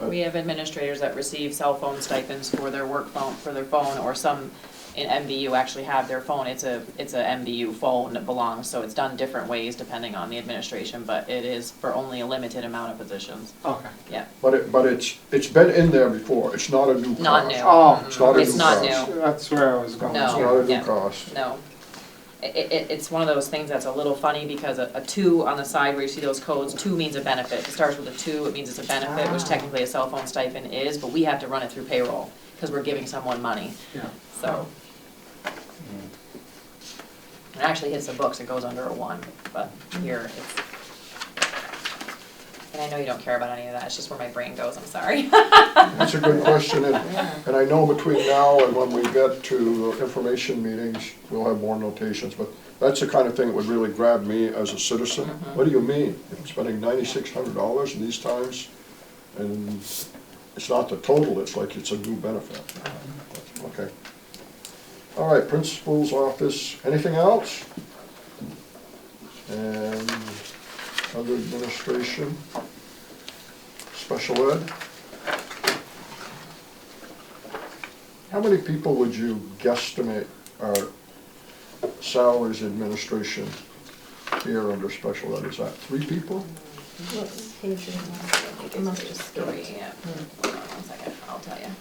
We have administrators that receive cell phone stipends for their work phone, for their phone, or some in MVU actually have their phone. It's a MVU phone that belongs, so it's done different ways depending on the administration, but it is for only a limited amount of positions. Okay. Yeah. But it's been in there before. It's not a new cost. Not new. Oh, It's not a It's new not cost. new. That's where I was going. No. It's not a Yeah. new cost. No. It's one of those things that's a little funny because a 2 on the side where you see those codes, 2 means a benefit. If it starts with a 2, it means it's a benefit, which technically a cell phone stipend is, but we have to run it through payroll because we're giving someone money, Yeah. so. It actually hits the books, it goes under a 1, but here it's. And I know you don't care about any of that, it's just where my brain goes, I'm sorry. That's a good question, and I know between now and when we get to information meetings, we'll have more notations, but that's the kind of thing that would really grab me as a citizen. What do you mean? If I'm spending $9,600 in these times, and it's not the total, it's like it's a new benefit. Okay. All right, principal's office, anything else? And other administration, special ed. How many people would you guesstimate are salaries administration here under special ed? Is that 3 people? What page are you on? It must have skipped. 3, yeah. Hold on 1 second, I'll tell you.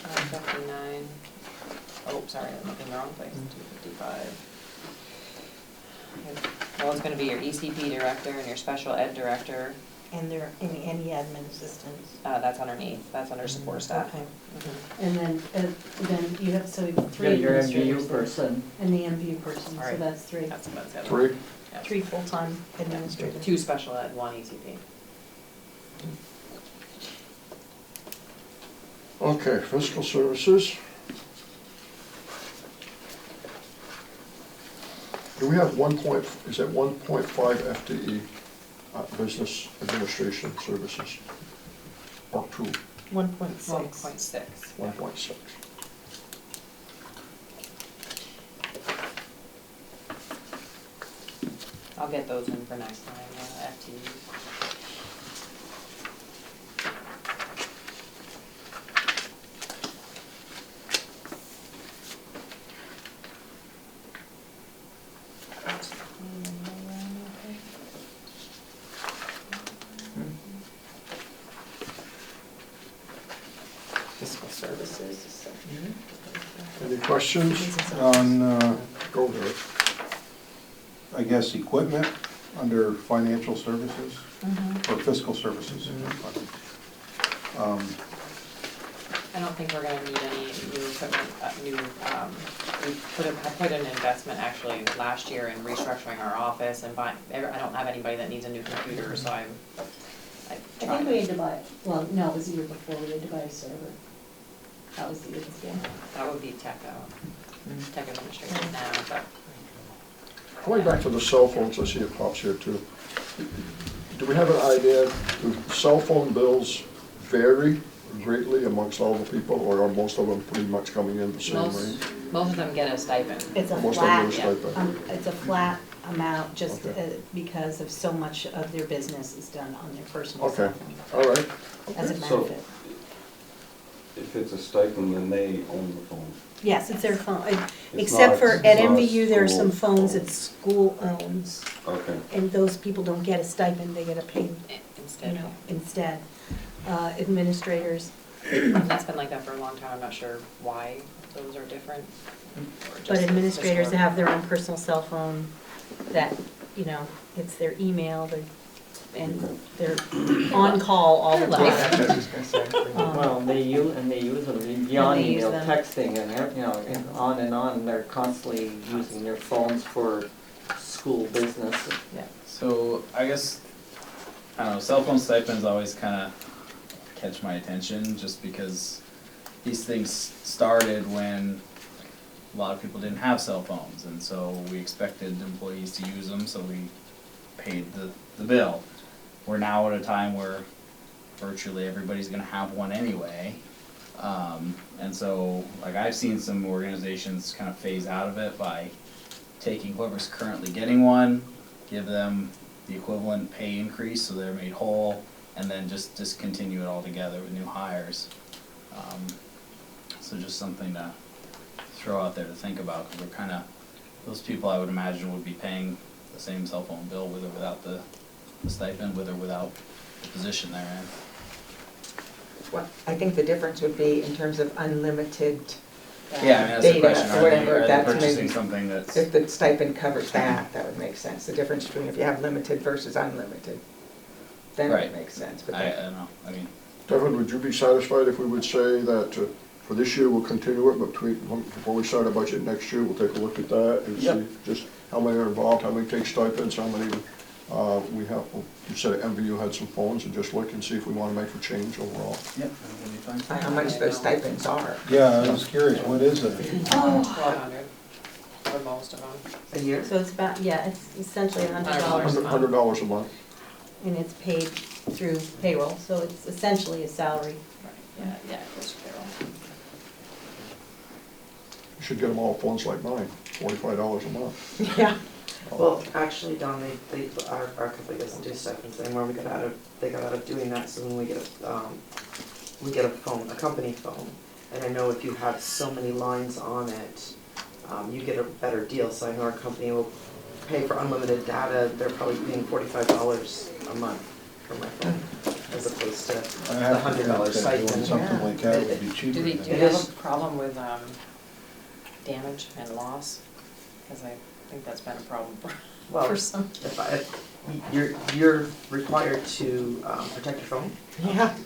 $59. Oh, sorry, I'm looking in the wrong place. 255. Well, it's gonna be your ECP director and your special ed director. And there, any admin assistants. That's underneath. That's under support staff. Okay. Mhm. And then you have, so 3 Yeah, your administrators MVU there. person. And the MVU person, so Alright. that's 3. That's the other one. 3? Yeah. 3 full-time administrators. 2 special ed, 1 ECP. Okay, fiscal services. Do we have is that 1.5 FTE, business administration services? Or 2, 1.6. 1.6. 1.6? I'll get those in for next time, FTEs. Fiscal services. Any questions? On, Go there. I guess, equipment under financial services, or fiscal services. I don't think we're gonna need any new equipment, we put an investment actually last year in restructuring our office and buying, I don't have anybody that needs a new computer, so I I tried. think we had to buy, well, no, it was the year before, we had to buy a server. That was the year before. That would be tech administration now, but Going back to the cell phones, I see it pops here too. Do we have an idea, do cell phone bills vary greatly amongst all the people, or are most of them pretty much coming in the same range? most of them get a stipend. It's a Most of them flat, are stipend. it's a flat amount, just Okay. because of so much of their business is done on their personal Okay, cell phone, all right. as a So- benefit. If it's a stipend, then they own the phone. Yes, it's their phone, It's except not- for it's at not MVU, there are some school phones phone. that school owns, Okay. and those people don't get a stipend, they get a pay, Instead, instead. Administrators, and that's been like that for a long time, I'm not sure why, those are different? Or just But the administrators historic? have their own personal cell phone that, you know, it's their email, and they're on call all the They're Yeah, time. that's what I was gonna say. Well, they use them beyond And they use email, them. texting, and, you know, and on, they're constantly using their phones for school business. So I guess, I don't know, cell phone stipends always kinda catch my attention, just because these things started when a lot of people didn't have cell phones, and so we expected employees to use them, so we paid the bill. We're now at a time where virtually everybody's gonna have one anyway. And so, like, I've seen some organizations kind of phase out of it by taking whoever's currently getting one, give them the equivalent pay increase so they're made whole, and then just discontinue it altogether with new hires. So just something to throw out there to think about, because we're kind of, those people I would imagine would be paying the same cell phone bill with or without the stipend, with or without the position they're in. What, I think the difference would be in terms of unlimited, Yeah, I mean, that's the Data question, or whatever, are they that's purchasing maybe- something that's, if the stipend covers that, that would make sense. The difference between if you have limited versus unlimited, then it Right. makes sense, but I that, don't know, I mean, Devin, would you be satisfied if we would say that for this year, we'll continue it, but before we start our budget next year, we'll take a look at that and Yep. see just how many are involved, how many take stipends, how many we have, you said MVU had some phones, and just look and see if we want to make a change overall. yep, that'll be fine. how much those stipends are. Yeah, I was curious, what is it? 1,200 for most of them. A year? So it's about, yeah, it's essentially $100, $100 a month. and it's paid through payroll, so it's essentially a salary. Yeah, yeah, it goes to payroll. You should get them all phones like mine, $45 a month. Yeah. Well, actually, Don, our company doesn't do stipends anymore, they got out of doing that, so when we get a phone, a company phone, and I know if you have so many lines on it, you get a better deal, so I know our company will pay for unlimited data, they're probably paying $45 a month for my phone, as opposed to I the have to think $100 that doing stipend. something like that would be cheaper Do than they, that. do you have a problem with damage and loss? Because I think that's been a problem Well, for some. if you're required to protect your phone. Yeah.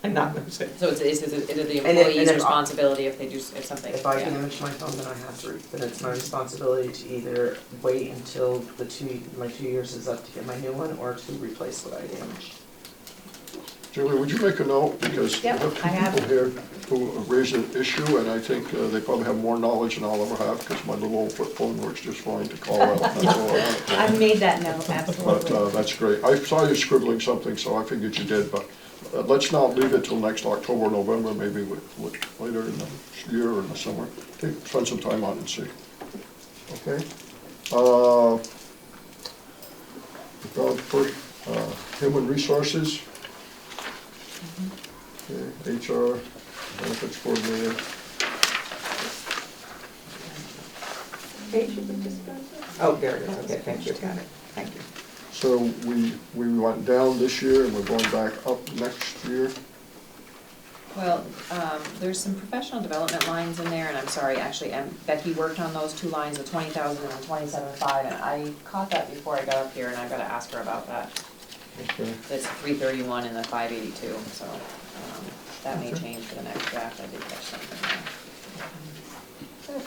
And not lose it. So is it the And employee's if- responsibility if they do, if something? If I yeah. damage my phone, then I have to, then it's my responsibility to either wait until my 2 years is up to get my new one, or to replace what I damaged. Julie, would you make a note, because we Yep, have two I have. people here who raised an issue, and I think they probably have more knowledge than I'll ever have, because my little old flip phone works just fine to call out. That's all I want. I've made that note, But absolutely. that's great. I saw you scribbling something, so I figured you did, but let's not leave it till next October, November, maybe later in the year or in the summer. Spend some time on it and see. Okay? We've got first, human resources. Okay, HR, benefits coordinator. Page should we just go to? Oh, there it is, okay, thank you, got it, thank you. So we went down this year and we're going back up next year. Well, there's some professional development lines in there, and I'm sorry, actually, Becky worked on those two lines, the 20,000 and the 27.5, and I caught that before I got up here, and I've gotta ask her about that. Okay. It's 331 and the 582, so, that may change for the next draft, I did catch something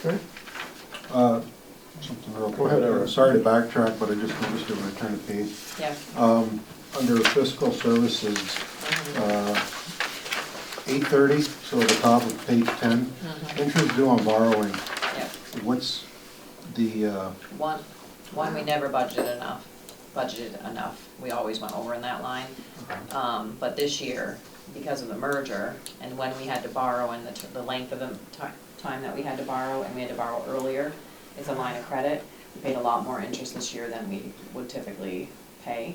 there. Okay. Something real quick. Go ahead, Eric. Sorry to backtrack, but I just noticed it when I turned the page. Yeah. Under fiscal services, 830, so at the top of page 10, interest due on borrowing. Yep. What's the, One, we never budgeted enough, we always went over in that line. But this year, because of the merger, and when we had to borrow, and the length of the time that we had to borrow, and we had to borrow earlier, it's a line of credit. We paid a lot more interest this year than we would typically pay.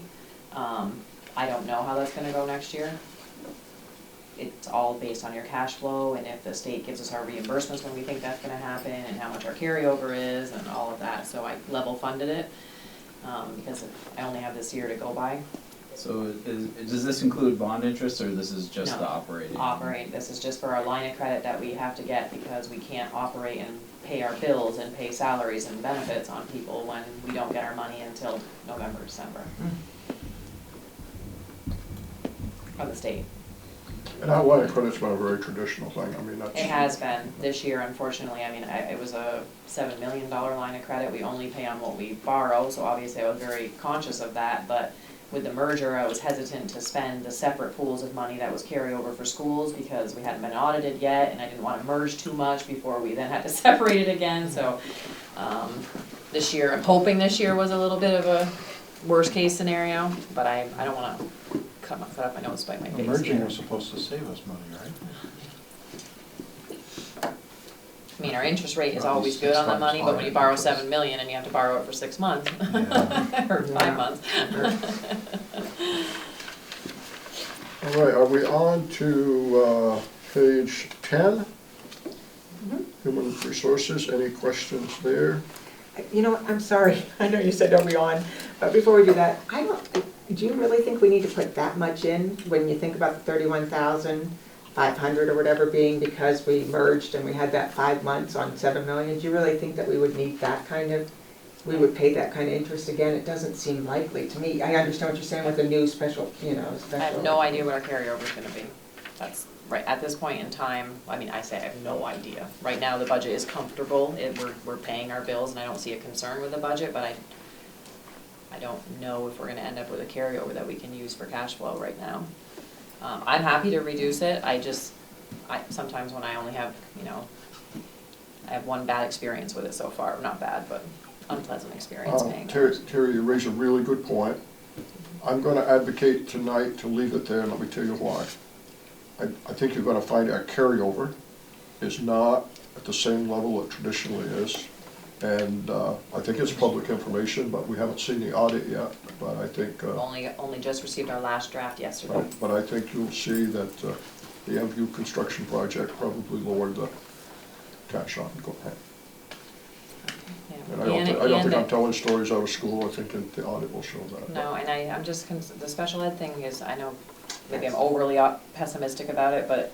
I don't know how that's gonna go next year. It's all based on your cash flow, and if the state gives us our reimbursements when we think that's gonna happen, and how much our carryover is, and all of that, so I level funded it, because I only have this year to go by. So does this include bond interest, or this is just No. the operating? Operate, this is just for our line of credit that we have to get because we can't operate and pay our bills and pay salaries and benefits on people when we don't get our money until November, December. From the state. And that line of credit's been a very traditional thing, I mean, that's. It has been. This year, unfortunately, I mean, it was a $7 million line of credit. We only pay on what we borrow, so obviously I was very conscious of that. But with the merger, I was hesitant to spend the separate pools of money that was carryover for schools because we hadn't been audited yet, and I didn't want to merge too much before we then had to separate it again. So this year, I'm hoping this year was a little bit of a worst case scenario, but I don't want to cut off my nose by my face. Merging here. was supposed to save us money, right? I mean, our interest rate is Well, always it's good on the times money, but when you borrow interest. 7 million and you have to borrow it for 6 months, Yeah. or 5 months. All right, are we on to page 10? Human resources, any questions there? You know what, I'm sorry, I know you said are we on, but before we do that, do you really think we need to put that much in when you think about the 31,500 or whatever being because we merged and we had that 5 months on 7 million? Do you really think that we would need that kind of, we would pay that kind of interest again? It doesn't seem likely to me. I understand what you're saying with the new special, special. I have no idea what our carryover is gonna be. That's, right, at this point in time, I mean, I say I have no idea. Right now, the budget is comfortable, we're paying our bills, and I don't see a concern with the budget, but I don't know if we're gonna end up with a carryover that we can use for cash flow right now. I'm happy to reduce it, sometimes when I only have, I have one bad experience with it so far, not bad, but unpleasant experience paying. Terry, you raise a really good point. I'm gonna advocate tonight to leave it there, and let me tell you why. I think you're gonna find our carryover is not at the same level it traditionally is. And I think it's public information, but we haven't seen the audit yet, but I think. Only just received our last draft yesterday. Right, but I think you'll see that the MVU construction project probably lowered the cash on. Go ahead. Yeah. And I don't think I'm telling stories out of school. I think that the audit will show that. No, and I'm just, the special ed thing is, I know maybe I'm overly pessimistic about it, but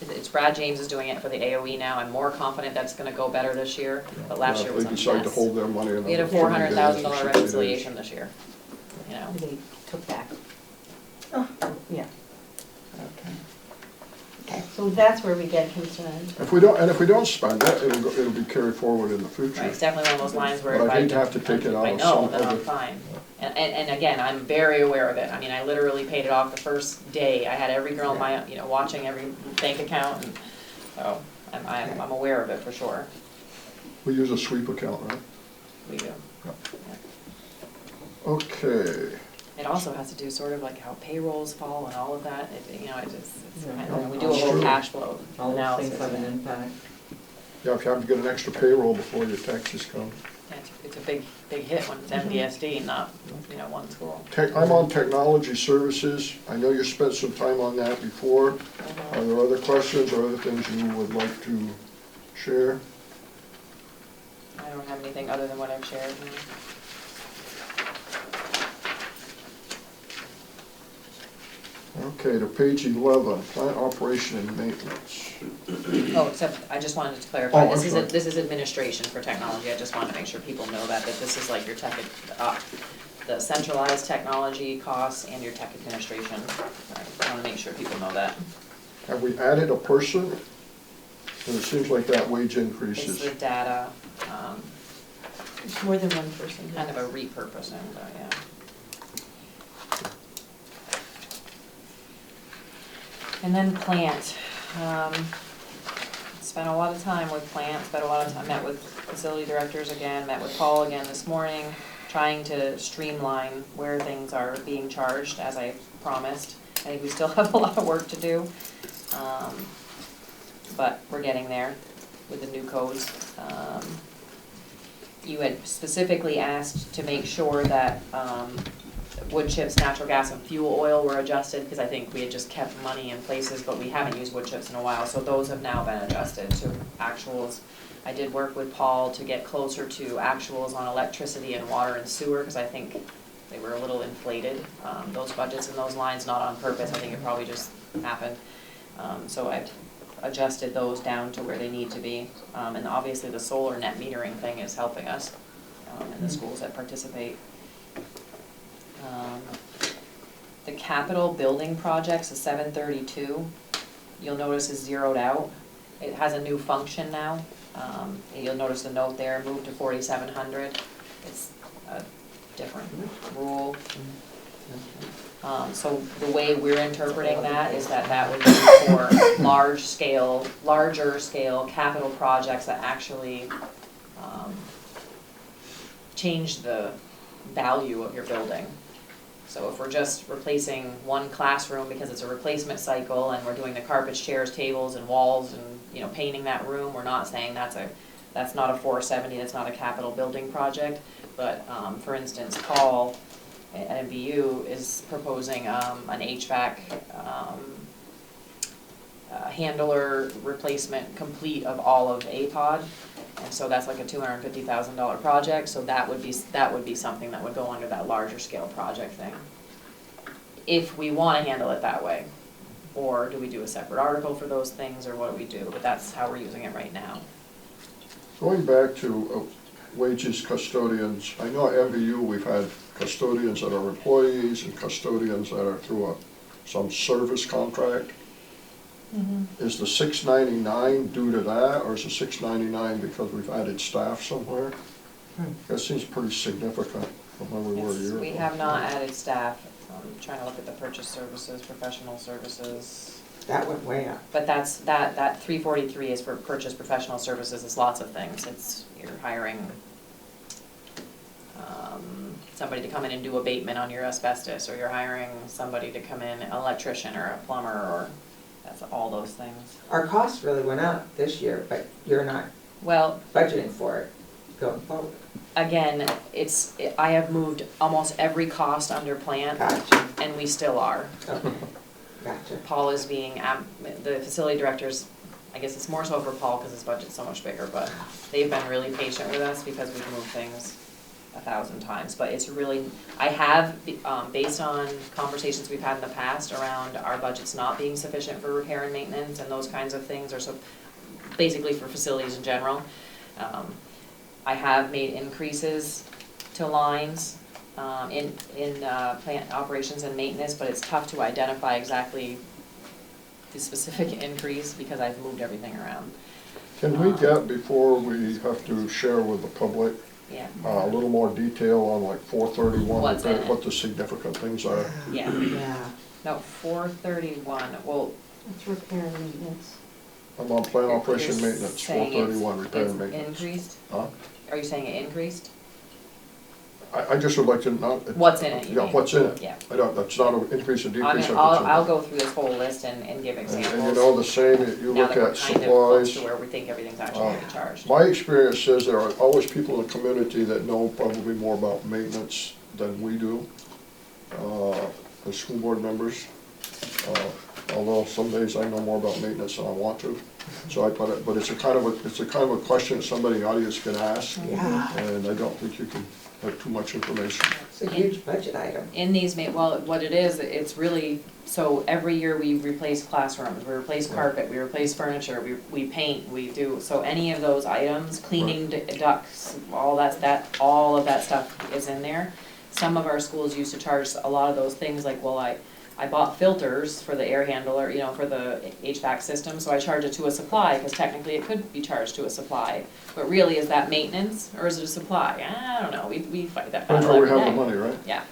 it's Brad James is doing it for the AOE now. I'm more confident that's gonna go better this year, but last year was a They decide to mess. hold their money another We had a 30 days or $400,000 60 reconciliation days. this year, They took back. Oh, Yeah. Okay, so that's where we get concerned. If we don't spend it, it'll be carried forward in the future. Right, it's definitely one of those lines where But if I hate to have to take it out I of know, some then I'm other- fine. And again, I'm very aware of it. I mean, I literally paid it off the first day. I had every girl in my, watching every bank account, and so I'm aware of it for sure. We use a sweep account, right? We do. Okay. It also has to do sort of like how payrolls fall and all of that. It's Yeah. kind of, we do a That's whole true. cash flow All those analysis. things have an impact. Yeah, if you have to get an extra payroll before your taxes come. Yeah, it's a big hit when it's MVSD, not, one school. I'm on technology services. I know you spent some time on that before. Are there other questions or other things you would like to share? I don't have anything other than what I've shared. No. Okay, to page 11, plant operation and maintenance. Oh, except I just wanted to clarify, Oh, I'm sorry. this is administration for technology. I just wanted to make sure people know that this is like your tech, the centralized technology costs and your tech administration. I want to make sure people know that. Have we added a person? And it seems like that wage increase It's the is. data, It's more than one person. kind of a repurposing, but yeah. And then plant, spent a lot of time with plant, spent a lot of time, met with facility directors again, met with Paul again this morning, trying to streamline where things are being charged, as I promised. I think we still have a lot of work to do, but we're getting there with the new codes. You had specifically asked to make sure that wood chips, natural gas, and fuel oil were adjusted, because I think we had just kept money in places, but we haven't used wood chips in a while, so those have now been adjusted to actuals. I did work with Paul to get closer to actuals on electricity and water and sewer, because I think they were a little inflated, those budgets and those lines, not on purpose, I think it probably just happened. So I've adjusted those down to where they need to be. And obviously the solar net metering thing is helping us in the schools that participate. The capital building projects, the 732, you'll notice is zeroed out. It has a new function now. You'll notice the note there, moved to 4,700. It's a different rule. So the way we're interpreting that is that that would be for larger scale capital projects that actually change the value of your building. So if we're just replacing one classroom because it's a replacement cycle and we're doing the carpets, chairs, tables and walls and, you know, painting that room, we're not saying that's not a 470, that's not a capital building project. But for instance, Paul at MVU is proposing an HVAC handler replacement complete of all of APOD. And so that's like a $250,000 project, so that would be something that would go under that larger scale project thing. If we wanna handle it that way, or do we do a separate article for those things, or what do we do? But that's how we're using it right now. Going back to wages custodians, I know at MVU we've had custodians that are employees and custodians that are through some service contract. Is the $699 due to that, or is the $699 because we've added staff somewhere? That seems pretty significant from where we were a year ago. We have not added staff. I'm trying to look at the purchase services, professional services. That went way up. But that 343 is for purchase professional services. It's lots of things. You're hiring somebody to come in and do abatement on your asbestos, or you're hiring somebody to come in, an electrician or a plumber, or that's all those things. Our costs really went up this year, but you're not Well, budgeting for it going forward. again, I have moved almost every cost under plant, Gotcha. and we still are. Okay. Gotcha. Paul is being, the facility directors, I guess it's more so for Paul because his budget's so much bigger, but they've been really patient with us because we've moved things 1,000 times. But it's really, I have, based on conversations we've had in the past around our budgets not being sufficient for repair and maintenance and those kinds of things, or so basically for facilities in general, I have made increases to lines in plant operations and maintenance, but it's tough to identify exactly the specific increase because I've moved everything around. Can we get, before we have to share with the public, Yeah. a little more detail on like 431, What's in it? what the significant things are? Yeah. Yeah. No, 431, well, It's repair and maintenance. I'm on plant operation you're maintenance, saying 431, repair and it's maintenance. increased? Huh? Are you saying it increased? I just would like to not. What's in it, you Yeah, mean? what's in it. Yeah. I don't, that's not an increase or I decrease. mean, if I'll it's go through this whole list and give in- examples. And you know, the same, you Now look that we're at kind of close supplies. to where we think everything's actually gonna be charged. My experience says there are always people in the community that know probably more about maintenance than we do, the school board members. Although some days I know more about maintenance than I want to. So but it's a kind of a question that somebody in the audience can ask. Yeah. And I don't think you can have too much information. It's a huge budget item. In these, well, what it is, it's really, so every year we replace classrooms, we replace carpet, we replace furniture, we paint, we do, so any of those items, cleaning ducts, all of that stuff is in there. Some of our schools used to charge a lot of those things, like, well, I bought filters for the air handler, you know, for the HVAC system, so I charge it to a supply, because technically it could be charged to a supply. But really, is that maintenance, or is it a supply? I don't know, we fight that That's battle how we every have the day. money, right? Yeah,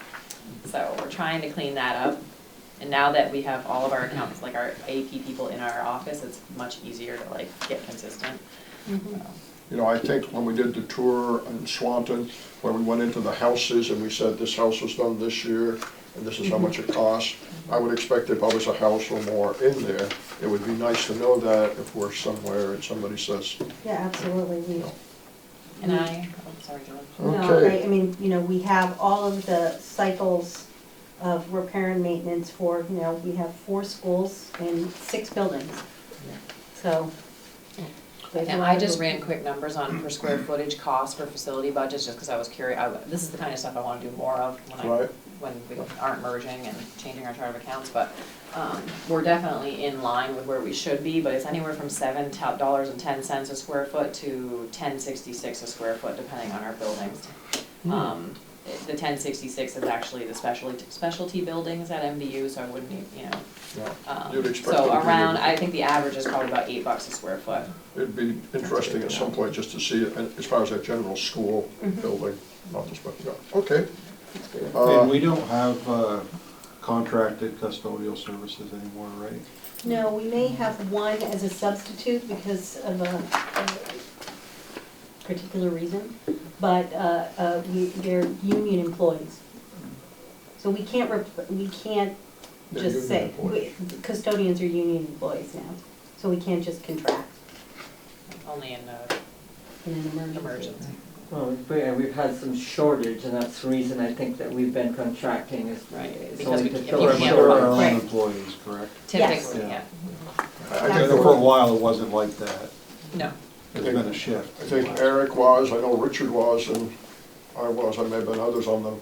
so we're trying to clean that up, and now that we have all of our accounts, like our AP people in our office, it's much easier to like get consistent. You know, I think when we did the tour in Swanton, where we went into the houses and we said this house was done this year, and this is how much it costs, I would expect if I was a house or more in there, it would be nice to know that if we're somewhere and somebody says, Yeah, absolutely, we, And sorry, Julie. no, okay. I mean, you know, we have all of the cycles of repair and maintenance for, you know, we have 4 schools and 6 buildings. So, There's a And lot I of just people- ran quick numbers on per square footage cost for facility budgets, just because I was curious. This is the kind of stuff I want to do more of Right. when we aren't merging and changing our chart of accounts, but we're definitely in line with where we should be, but it's anywhere from $7.10 a square foot to $10.66 a square foot, depending on our buildings. The 1066 is actually the specialty buildings at MVU, so I wouldn't, Yeah. You'd expect it so to be- around, I think the average is probably about $8 a square foot. It'd be interesting at some point just to see it, and as far as that general school building, not just, yeah, okay. And we don't have contracted custodial services anymore, right? No, we may have one as a substitute because of a particular reason, but they're union employees. So we can't, They're just union say, employees. custodians are union employees now, so we can't just contract Only in in an emergency. emergency. Well, we've had some shortage, and that's the reason I think that we've been contracting is Right, it's because only we to can't- fill you our But can't they're short. our own Right. employees, correct? Typically, Yes. yeah. I And think for a while, it wasn't like that. No. There's been a shift. I think Eric was, I know Richard was, and I was, I may have been others on the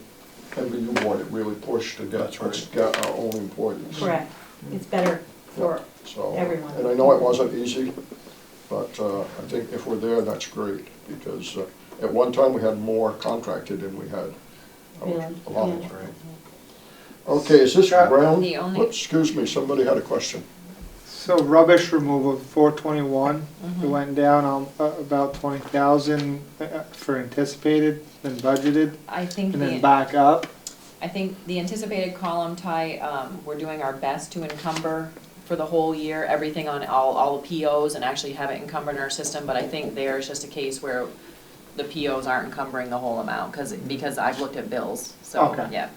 MBU board that really pushed to get, That's right. let's get our own employees. Correct, it's better for So, everyone. and I know it wasn't easy, but I think if we're there, that's great, because at one time we had more contracted than we had. Really? A lot Yeah. more. Okay, is this ground? The only- Oops, excuse me, somebody had a question. So rubbish removal, 421, Mm-hmm. it went down about 20,000 for anticipated, then budgeted, I think and then the, back up. I think the anticipated column tie, we're doing our best to encumber for the whole year, everything on all the POs and actually have it encumbered in our system, but I think there's just a case where the POs aren't encumbering the whole amount, because I've looked at bills, so, Okay. yeah.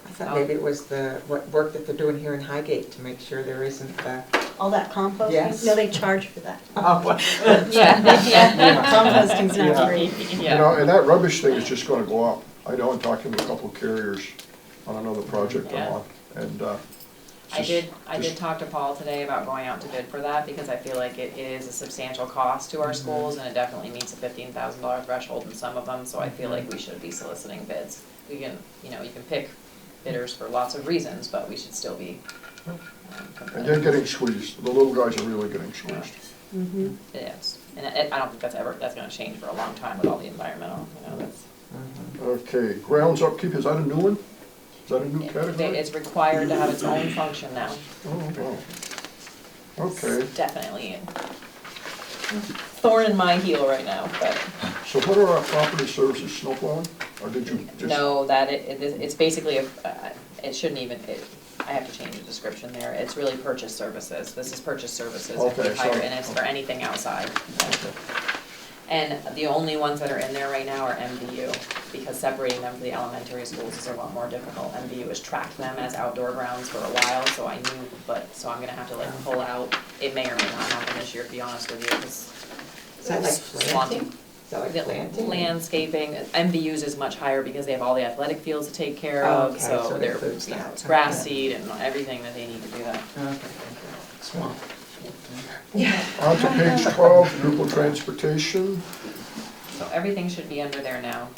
I thought maybe it was what work that they're doing here in Highgate to make sure there isn't the. All that composting? Yes. No, they charge for that. Oh, Yeah, yeah. Composting's not Yeah. free. You Yeah. know, and that rubbish thing is just gonna go up. I know I'm talking to a couple of carriers on another project I'm Yeah. on, and I did talk to Paul today about going out to bid for that, because I feel like it is a substantial cost to our schools, and it definitely meets a $15,000 threshold in some of them, so I feel like we should be soliciting bids. We can, you can pick bidders for lots of reasons, but we should still be and they're competitive. getting squeezed. The little guys are really getting squeezed. Mm-hmm. Yes, and I don't think that's gonna change for a long time with all the environmental, that's. Okay, grounds upkeep, is that a new one? Is that a new category? It's required to have its own function now. Oh, wow. Okay, It's definitely a thorn in my heel right now, but so what are our property services, snow plowing? Or did you just? no, that it's basically it shouldn't even, I have to change the description there. It's really purchase services. This is purchase services if we Okay, so- hire, and it's for anything outside. And the only ones that are in there right now are MVU, because separating them for the elementary schools is a lot more difficult. MVU has tracked them as outdoor grounds for a while, so I knew, so I'm gonna have to pull out. It may or may not happen this year, to be honest with you, because. is that like planting? Is that like planting? Landscaping, MVU's is much higher because they have all the athletic fields to take care Oh, of, okay, so so it they're, includes you know, that. it's grass seed and everything that they need to do that. On to page 12, pupil transportation. So everything should be under there now.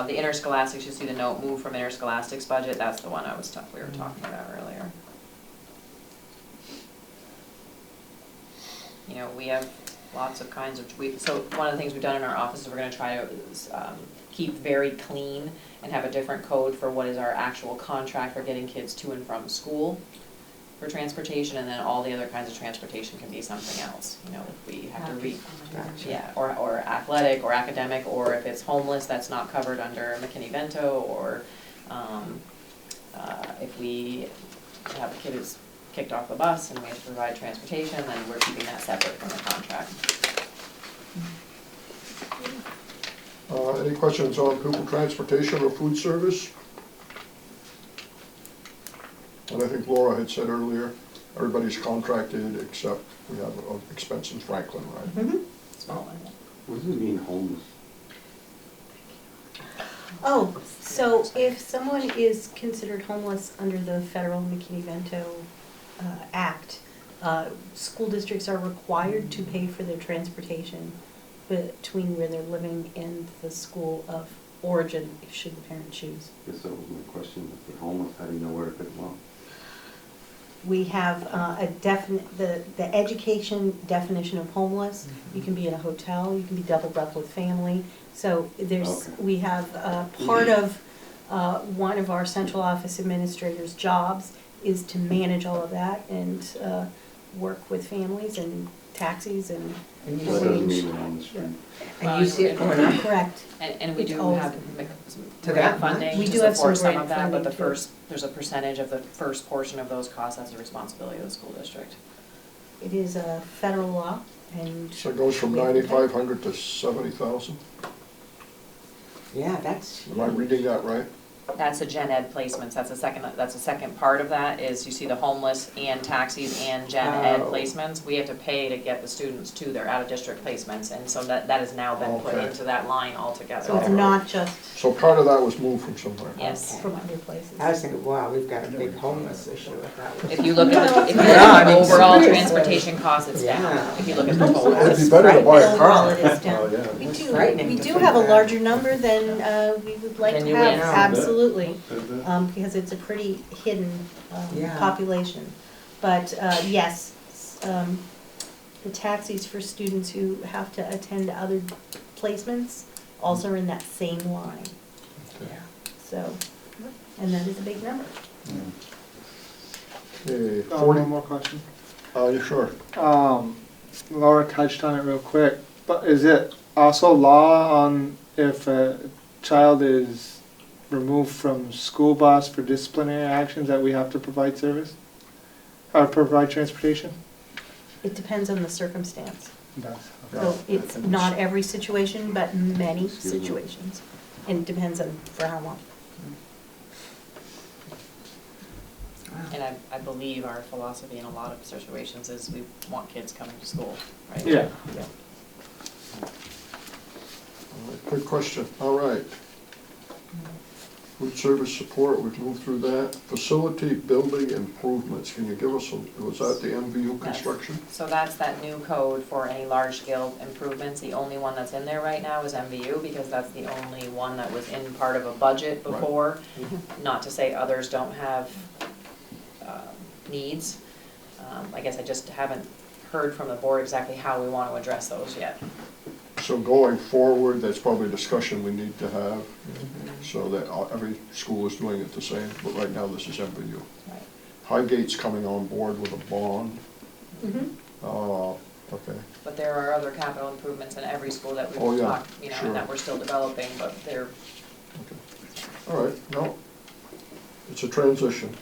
The interscholastic, you see the note, move from interscholastic's budget, that's the one we were talking about earlier. You know, we have lots of kinds of, so one of the things we've done in our office is we're gonna try to keep very clean and have a different code for what is our actual contract for getting kids to and from school for transportation, and then all the other kinds of transportation can be something else. You know, if we have to Gotcha. yeah, or athletic or academic, or if it's homeless, that's not covered under McKinney-Vento, or if we have a kid who's kicked off the bus and we have to provide transportation, then we're keeping that separate from the contract. Any questions on pupil transportation or food service? And I think Laura had said earlier, everybody's contracted except we have an expense in Franklin, right? Small one. What does it mean homeless? Oh, so if someone is considered homeless under the federal McKinney-Vento Act, School districts are required to pay for their transportation between where they're living and the school of origin, should the parent choose. Guess that was my question, if they're homeless, how do you know where to pick them up? We have a definite, the education definition of homeless. You can be in a hotel, you can be doubled up with family. So there's, Okay. we have, part of one of our central office administrators' jobs is to manage all of that and work with families and taxis and. And you So that doesn't see, mean they're on the street. and you see it going up. Correct. And we It's do always have gonna some To grant that much? funding We to do have some support some grant of that, but the funding, too. first, there's a percentage of the first portion of those costs that's a responsibility of the school district. It is a federal law and. So it goes from 9,500 to 70,000? Yeah, that's Am I huge. reading that right? That's a gen ed placements, that's the second part of that, is you see the homeless and taxis and gen ed Oh. placements. We have to pay to get the students to their out-of-district placements, and so that has now been put Okay. into that line altogether. So it's not just So part of that was moved from somewhere? Yes. from other places. I was thinking, wow, we've got a big homeless issue with that. If you look at the, if you look Yeah, I at the mean, overall seriously. transportation costs, it's down, Yeah. if you look at the total. It'd be better to buy a Overall, car. it is down. Oh, yeah. We It's do, frightening we to do think have a that. larger number than we would like Than to you have, would. absolutely, Yeah. because it's a pretty hidden Yeah. population. But yes, the taxis for students who have to attend other placements also are in that same line, Okay. so, and that is a big number. Okay, One 40, more question. you sure? Laura touched on it real quick, but is it also law on if a child is removed from school bus for disciplinary actions that we have to provide service? Or provide transportation? It depends on the circumstance. It does. So it's not every situation, but many Excuse me. situations, and it depends on for how long. And I believe our philosophy in a lot of situations is we want kids coming to school, right? Yeah. All right, good question, all right. Food service support, we've moved through that. Facility building improvements, can you give us, was that the MVU Yes. construction? So that's that new code for any large-scale improvements. The only one that's in there right now is MVU, because that's the only one that was in part of a budget Right. before. Not to say others don't have needs. I guess I just haven't heard from the board exactly how we want to address those yet. So going forward, that's probably a discussion we need to have, so that every school is doing it the same, but right now this is MVU. Right. Highgate's coming on board with a bond. Mm-hmm. Okay, But there are other capital improvements in every school that Oh, we've yeah, talked, you know, sure. and that we're still developing, but they're. okay. All right, no, it's a transition.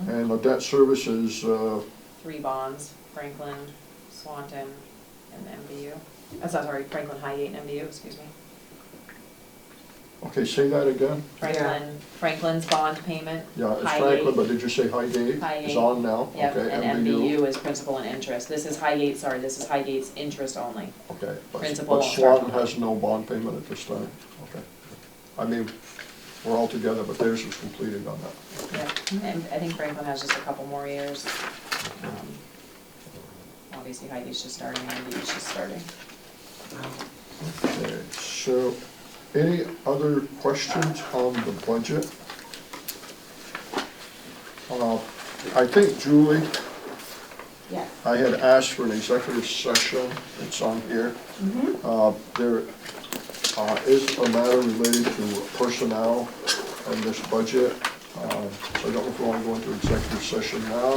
Mhm. And the debt service is, 3 bonds, Franklin, Swanton, and MVU. Sorry, Franklin, Highgate, and MVU, excuse me. okay, say that again? Franklin's bond payment. Yeah, it's Highgate. Franklin, but did you say Highgate? Highgate. Is on now? Yep, Okay, and MVU is principal and interest. This is Highgate's interest only. Okay, Principal but won't start Swanton till has no bond payment at this time? Okay. I mean, we're all together, but theirs is completed on that. Yeah, and I think Franklin has just a couple more years. Obviously Highgate's just starting, and MVU's just starting. Okay, so, any other questions on the budget? I think Julie, Yeah. I had asked for an executive session, it's on here. There is a matter related to personnel and this budget. So I don't know if we want to go into executive session now,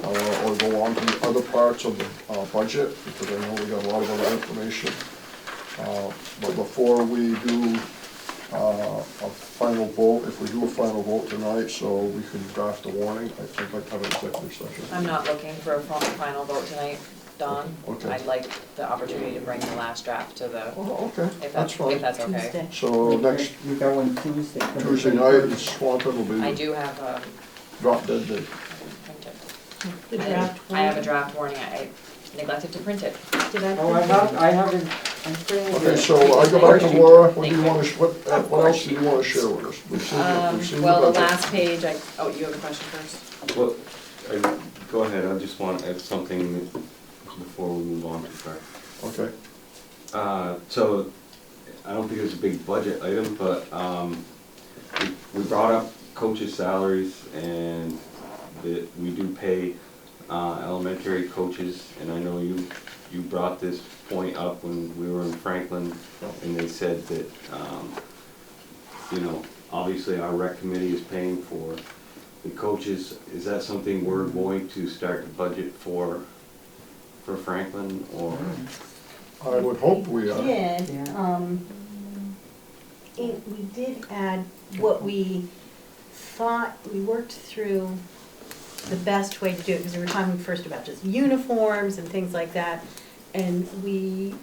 or go on to the other parts of the budget, because I know we got a lot of other information. But before we do a final vote, if we do a final vote tonight, so we can draft a warning, I'd like to have an executive session. I'm not looking for a final vote tonight, Don. Okay. I'd like the opportunity to bring the last draft to the, Oh, okay, if that's that's fine. okay. Tuesday. So next You got one Tuesday. Tuesday night, in Swanton will I be do have drop dead day. printed. The draft I have a one. draft warning, I neglected to print it. Did I? Oh, I haven't, I'm printing Okay, it. so I go back to Laura, what do you want to, what else do you want to share with us? We've seen the Well, the budget. last page, oh, you have a question first? Well, Go ahead, I just want to add something before we move on too far. Okay, So, I don't think it's a big budget item, but we brought up coaches' salaries, and that we do pay elementary coaches, and I know you brought this point up when we were in Franklin, and they said that, you know, obviously our rec committee is paying for the coaches. Is that something we're going to start to budget for Franklin, or? I would hope we are. Did, Yeah. we did add what we thought, we worked through the best way to do it, because we were talking first about just uniforms and things like that, and we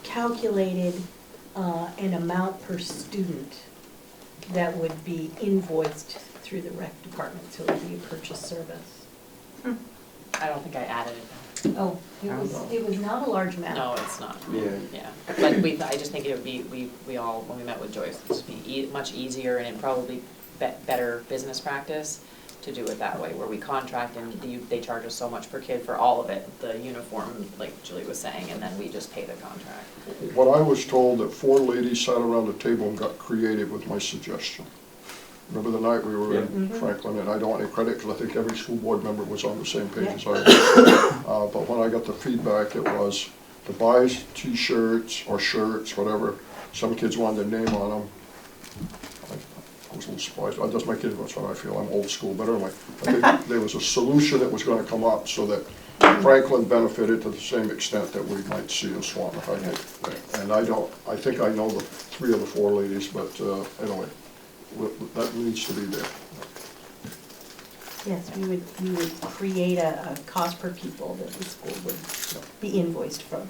calculated an amount per student that would be invoiced through the rec department, so it would be a purchase service. I don't think I added it. Oh, it was not a large amount. No, it's not. Yeah. Yeah, but I just think it would be, we all, when we met with Joyce, it would be much easier and probably better business practice to do it that way, where we contract and they charge us so much per kid for all of it, the uniform, like Julie was saying, and then we just pay the contract. What I was told, that 4 ladies sat around the table and got creative with my suggestion. Remember the night we were in Franklin, and I don't want any credit, because I think every school board member was on the same page as I was. But when I got the feedback, it was to buy t-shirts or shirts, whatever, some kids wanted their name on them. I was a little surprised, that's my kid, that's what I feel, I'm old school, but anyway, I think there was a solution that was gonna come up so that Franklin benefited to the same extent that we might see in Swan, if I think. And I think I know the 3 of the 4 ladies, but anyway, that needs to be there. Yes, we would create a cost per people that the school would be invoiced from.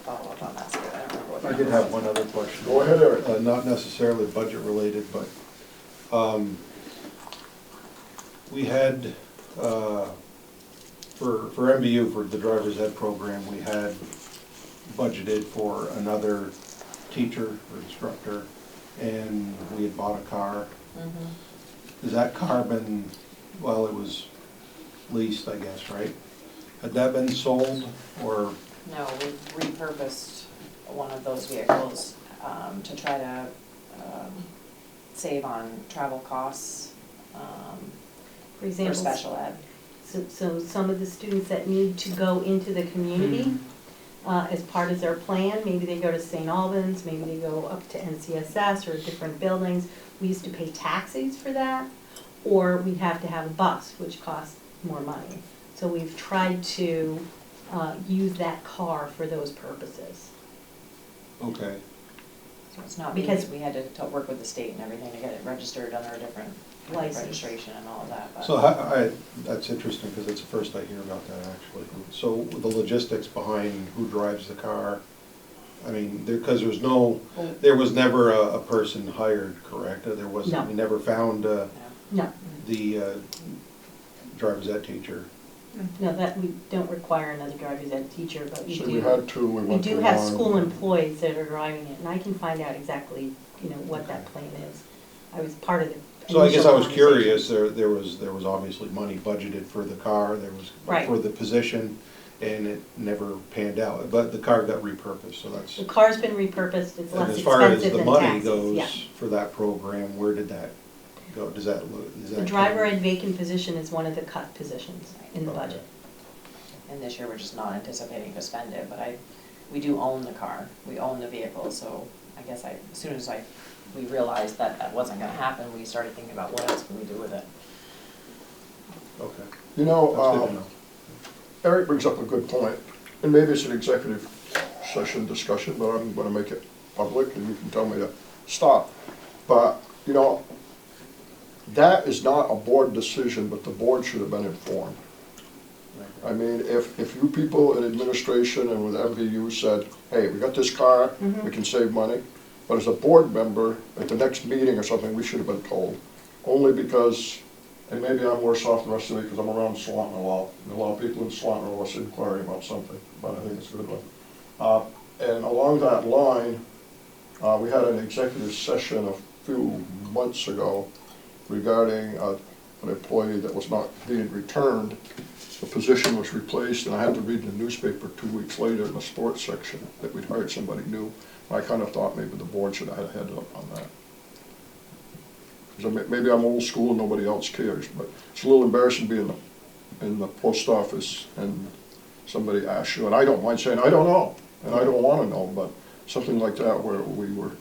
Follow up on that, so I don't remember what. I did have one other question. Go ahead, Eric. Not necessarily budget related, but we had, for MVU, for the driver's ed program, we had budgeted for another teacher or instructor, and we had bought a car. Mhm. Has that car been, well, it was leased, I guess, right? Had that been sold, or? No, we repurposed one of those vehicles to try to save on travel costs For for example, special ed. so some of the students that need to go into the community as part of their plan, maybe they go to St. Albans, maybe they go up to NCSS or different buildings. We used to pay taxis for that, or we'd have to have a bus, which costs more money. So we've tried to use that car for those purposes. Okay. So it's not Because- because we had to work with the state and everything to get it registered under a different License. registration and all of that, but. So that's interesting, because it's the first I hear about that, actually. So the logistics behind who drives the car, I mean, because there was never a person hired, correct? There wasn't, No. we never found No, the driver's ed teacher. no, that, we don't require another driver's ed teacher, but we So do. we had 2, we We went to do have 1. school employees that are driving it, and I can find out exactly, what that plan is. I was part of the So I guess I was initial curious, there was obviously money budgeted for the car, there was Right. for the position, and it never panned out. But the car got repurposed, so that's. The car's been repurposed, it's And less as far as expensive the than money taxis, goes yeah. for that program, where did that go? Does that? The driver ed vacant position is one of the cut positions in the Okay. budget. And this year, we're just not anticipating to spend it, but we do own the car, we own the vehicle, so I guess as soon as we realized that that wasn't gonna happen, we started thinking about what else can we do with it. Okay. You That's good know, to know. Eric brings up a good point, and maybe it's an executive session discussion, but I'm gonna make it public, and you can tell me to stop. But, that is not a board decision, but the board should have been informed. I mean, if you people in administration and with MVU said, hey, we got this car, we can save money, but as a board member, at the next meeting or something, we should have been told. Only because, and maybe I'm worse off than the rest of you, because I'm around Swanton a lot, and a lot of people in Swanton are always inquiring about something, but I think it's a good one. And along that line, we had an executive session a few months ago regarding an employee that was not being returned, the position was replaced, and I had to read in the newspaper 2 weeks later in the sports section that we'd hired somebody new. I kind of thought maybe the board should have had a head up on that. 'Cause maybe I'm old school and nobody else cares, but it's a little embarrassing being in the post office and somebody asks you, and I don't mind saying, I don't know, and I don't want to know, but something like that where we were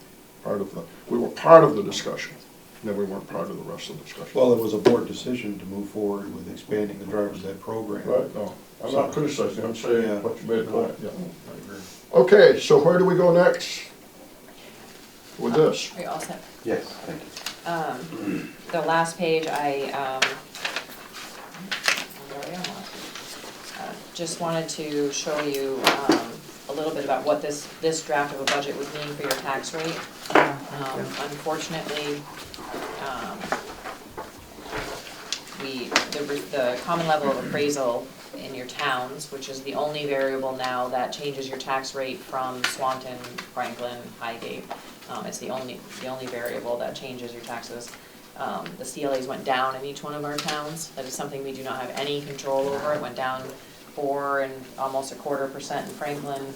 part of the discussion, and then we weren't part of the rest of the discussion. Well, it was a board decision to move forward with expanding the driver's ed program. Right, no, I'm not criticizing, I'm Yeah. saying what you made a point, yeah. I agree. Okay, so where do we go next with this? Are you all set? Yes, thank you. The last page, just wanted to show you a little bit about what this draft of a budget would mean for your tax rate. Unfortunately, the common level of appraisal in your towns, which is the only variable now that changes your tax rate from Swanton, Franklin, Highgate. It's the only variable that changes your taxes. The CLAs went down in each one of our towns. That is something we do not have any control over. It went down 4 and almost 1/4% in Franklin,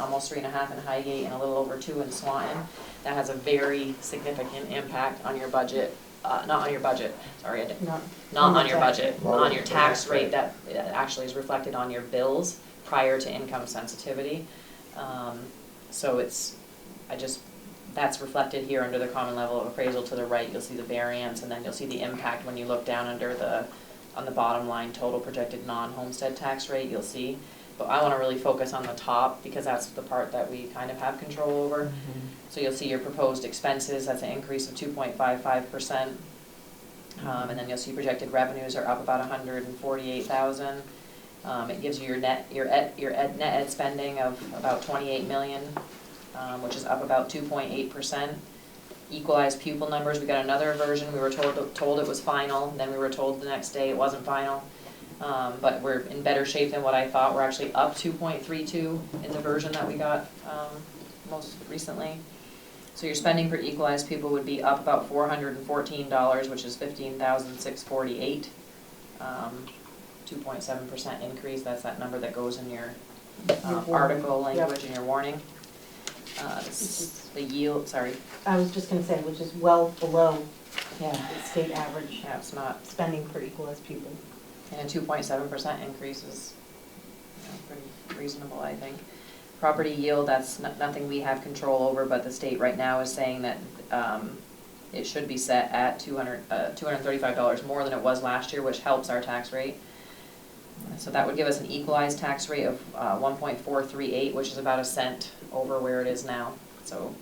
almost 3.5 in Highgate, and a little over 2 in Swanton. That has a very significant impact on your budget. Not on your budget, sorry, not on your budget, on your tax rate that actually is reflected on your bills prior to income sensitivity. So that's reflected here under the common level of appraisal to the right. You'll see the variance, and then you'll see the impact when you look down under on the bottom line, total projected non-homestead tax rate, you'll see. But I wanna really focus on the top because that's the part that we kind of have control over. So you'll see your proposed expenses, that's an increase of 2.55%. And then you'll see projected revenues are up about 148,000. It gives you your net ed spending of about 28 million, which is up about 2.8%. Equalized pupil numbers, we got another version, we were told it was final, then we were told the next day it wasn't final. But we're in better shape than what I thought. We're actually up 2.32 in the version that we got most recently. So your spending per equalized pupil would be up about $414, which is $15,648. 2.7% increase. That's that number that goes in your article language in your warning. The yield, sorry. I was just gonna say, which is well below Yeah. the state average Yeah, it's not. spending per equalized pupil. And a 2.7% increase is pretty reasonable, I think. Property yield, that's nothing we have control over, but the state right now is saying that it should be set at $235 more than it was last year, which helps our tax rate. So that would give us an equalized tax rate of 1.438, which is about a cent over where it is now. So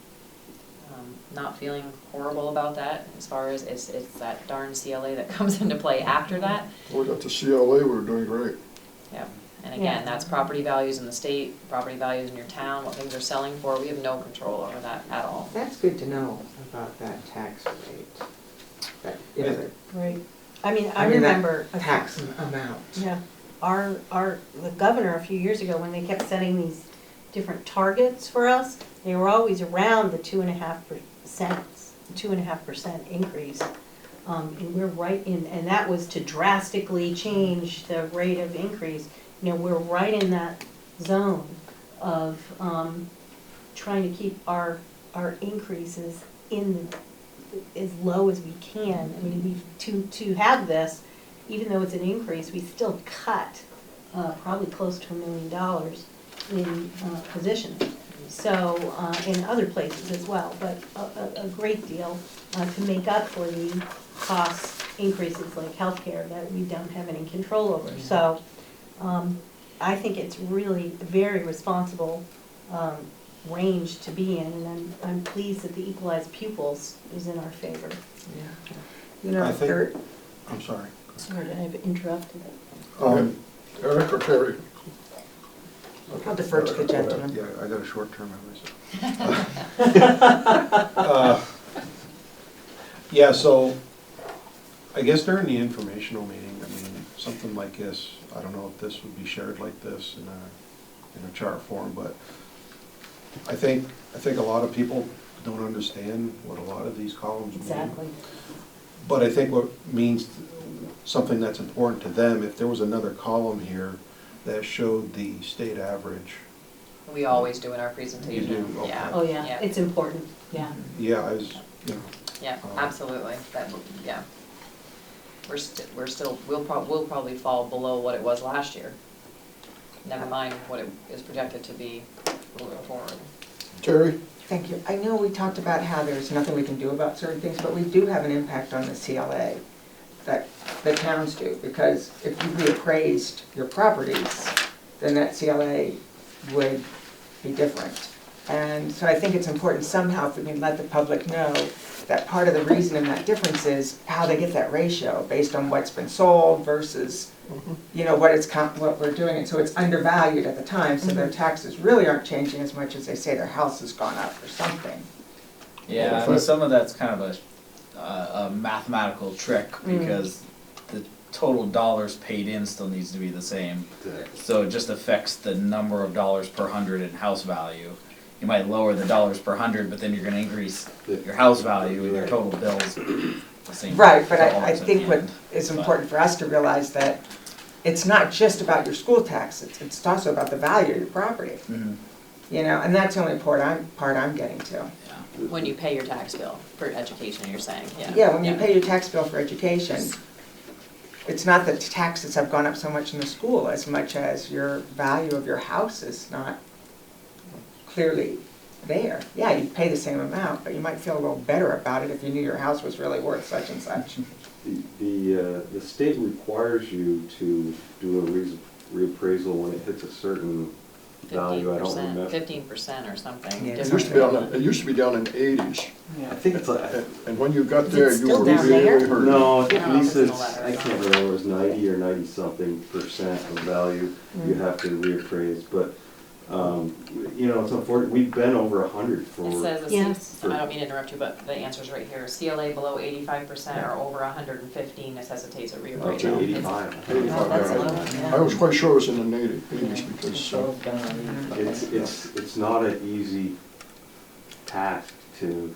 not feeling horrible about that as far as it's that darn CLA that comes into play after that. We got the CLA, we're doing great. Yeah, and again, that's property values in the state, property values in your town, what things are selling for. We have no control over that at all. That's good to know about that tax rate. That is it. Right. I mean, I that remember. tax amount. Yeah, the governor a few years ago, when they kept setting these different targets for us, they were always around the 2.5% increase. And we're right in, and that was to drastically change the rate of increase. You know, we're right in that zone of trying to keep our increases as low as we can. I mean, to have this, even though it's an increase, we still cut probably close to $1 million in positions. So, in other places as well, but a great deal to make up for the cost increases like healthcare that we don't have any control over. So, I think it's really a very responsible range to be in, and I'm pleased that the equalized pupils is in our favor. Yeah. You know, I think, I'm sorry. Sorry to have interrupted. Eric or Terry? I'll defer to the gentleman. Yeah, I got a short-term memory. Yeah, so I guess during the informational meeting, I mean, something like this, I don't know if this would be shared like this in a chart form, but I think a lot of people don't understand what a lot of these columns mean. Exactly. But I think what means, something that's important to them, if there was another column here that showed the state average. We always do in our presentation. You do? Okay. Yeah. Oh, yeah, it's important, yeah. Yeah, I was, you know. Yeah, absolutely, yeah. We'll probably fall below what it was last year. Never mind what it is projected to be moving forward. Terry? Thank you. I know we talked about how there's nothing we can do about certain things, but we do have an impact on the CLA that the towns do, because if you reappraised your properties, then that CLA would be different. And so I think it's important somehow if we can let the public know that part of the reason in that difference is how they get that ratio based on what's been sold versus, you know, what we're doing. And so it's undervalued at the time, so their taxes really aren't changing as much as they say their house has gone up or something. Yeah, I mean, some of that's kind of a mathematical trick because the total dollars paid in still needs to be the same. So it just affects the number of dollars per hundred in house value. You might lower the dollars per hundred, but then you're gonna increase your house value and your total bills the same. Right, but I dollars at think the what end. is important for us to realize that it's not just about your school tax, it's also about the value of your property. Mhm. You know, and that's the only part I'm getting to. Yeah. When you pay your tax bill for education, you're saying, yeah. Yeah, when you pay your tax bill for education, it's not that taxes have gone up so much in the school as much as your value of your house is not clearly there. Yeah, you pay the same amount, but you might feel a little better about it if you knew your house was really worth such and such. The state requires you to do a reappraisal when it hits a certain value, I don't remember. 15% or something. Yeah. It used to be down in the 80s, I think it's like, and when you got Is it there, you still were down really there? hurt. no, I think No, it's in Lisa's, the letter. I can't remember, it was 90 or 90-something% of value you have to reappraise, but, you know, it's unfortunate, we've been over 100 for. It says, Yes. I don't mean to interrupt you, but the answer's right here. CLA below 85% or over 115 necessitates a Okay, reappraisal. 85. 85, that's yeah. low, yeah. I was quite sure it was in the 80s because, So down. It's not an easy task to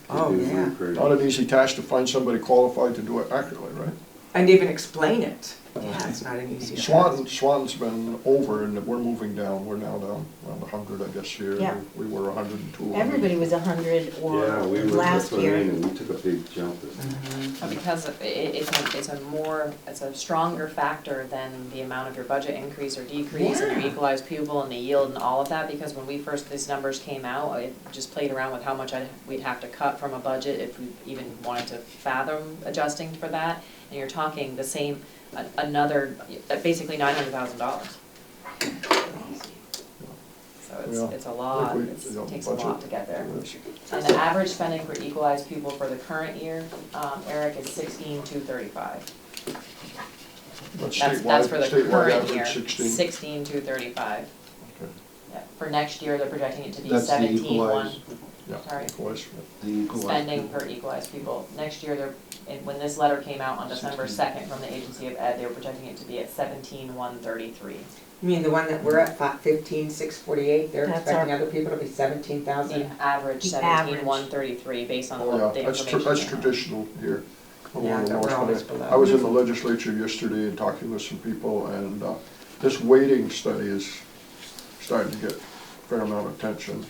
Oh, do yeah. reappraisal. not an easy task to find somebody qualified to do it accurately, right? And even explain it. Yeah, it's not an easy task. Swan's been over and we're moving down, we're now down around 100, I guess, here. Yeah. We were 102. Everybody was 100 or Yeah, we were, last that's what I year. mean, and we took a big jump this time. But because it's a stronger factor than the amount of your budget increase or decrease and your Yeah. equalized pupil and the yield and all of that, because when these numbers came out, I just played around with how much we'd have to cut from a budget if we even wanted to fathom adjusting for that, and you're talking the same, another, basically $900,000. So it's a lot, it takes a lot to get there. And the average spending for equalized pupil for the current year, Eric, is 16,235. That's for the current year, 16,235. Okay. Yeah. For next year, they're projecting it to be That's the 17,1. equalized, Yeah, Sorry. equalized. the equalized. Spending per equalized pupil. Next year, when this letter came out on December 2nd from the Agency of Ed, they were projecting it to be at 17,133. You mean the one that we're at 15,648, they're That's expecting our- other people to be 17,000? The average The 17,133 based on Oh, what yeah, the that's information. that's we have. traditional here. Yeah, but we're always below. I was in the legislature yesterday and talking with some people, and this weighting study is starting to get a fair amount of attention.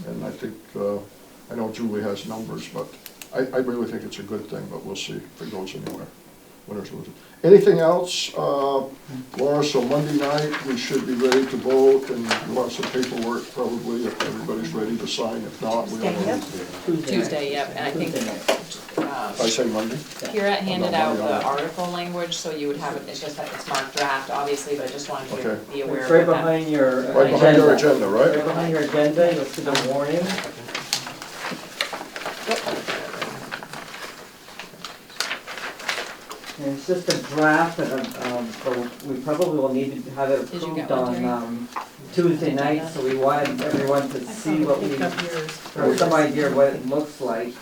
And I think, I know Julie has numbers, but I really think it's a good thing, but we'll see if it goes anywhere. Winners, losers. Anything else, Laura? So Monday night, we should be ready to vote, and we'll have some paperwork probably if everybody's ready to sign. If not, we'll. Tuesday, yep, and I think, I say Monday? Kira handed No, out Monday, the I'll- article language, so you would have it, it's just that it's marked draft, obviously, but I just wanted you to Okay. be aware It's of right that. behind your Right behind our agenda, Right right? behind your agenda, you'll see the warning. And it's just a draft, but we probably will need to have it Did you get approved one, Terry? on Tuesday night, so we wanted everyone to see what we, Pick up yours. or some idea of what it looks like. In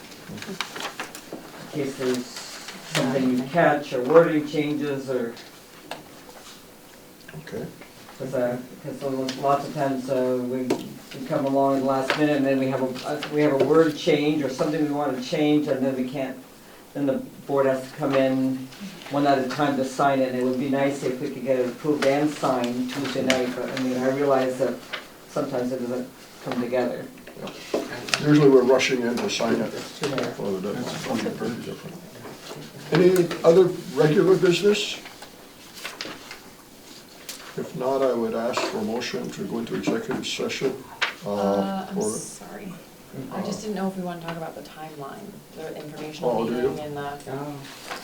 case there's something you catch, or wording changes, or, Okay. because lots of times we come along at the last minute, and then we have a word change, or something we want to change, and then we can't then the board has to come in one at a time to sign it, and it would be nice if we could get it approved and signed Tuesday night, but I mean, I realize that sometimes it doesn't come together. Usually we're rushing in to sign it for the deadline. It's pretty different. Any other regular business? If not, I would ask for a motion to go into executive session. I'm for- sorry. I just didn't know if we want to talk about the timeline, the informational do you? meeting and the,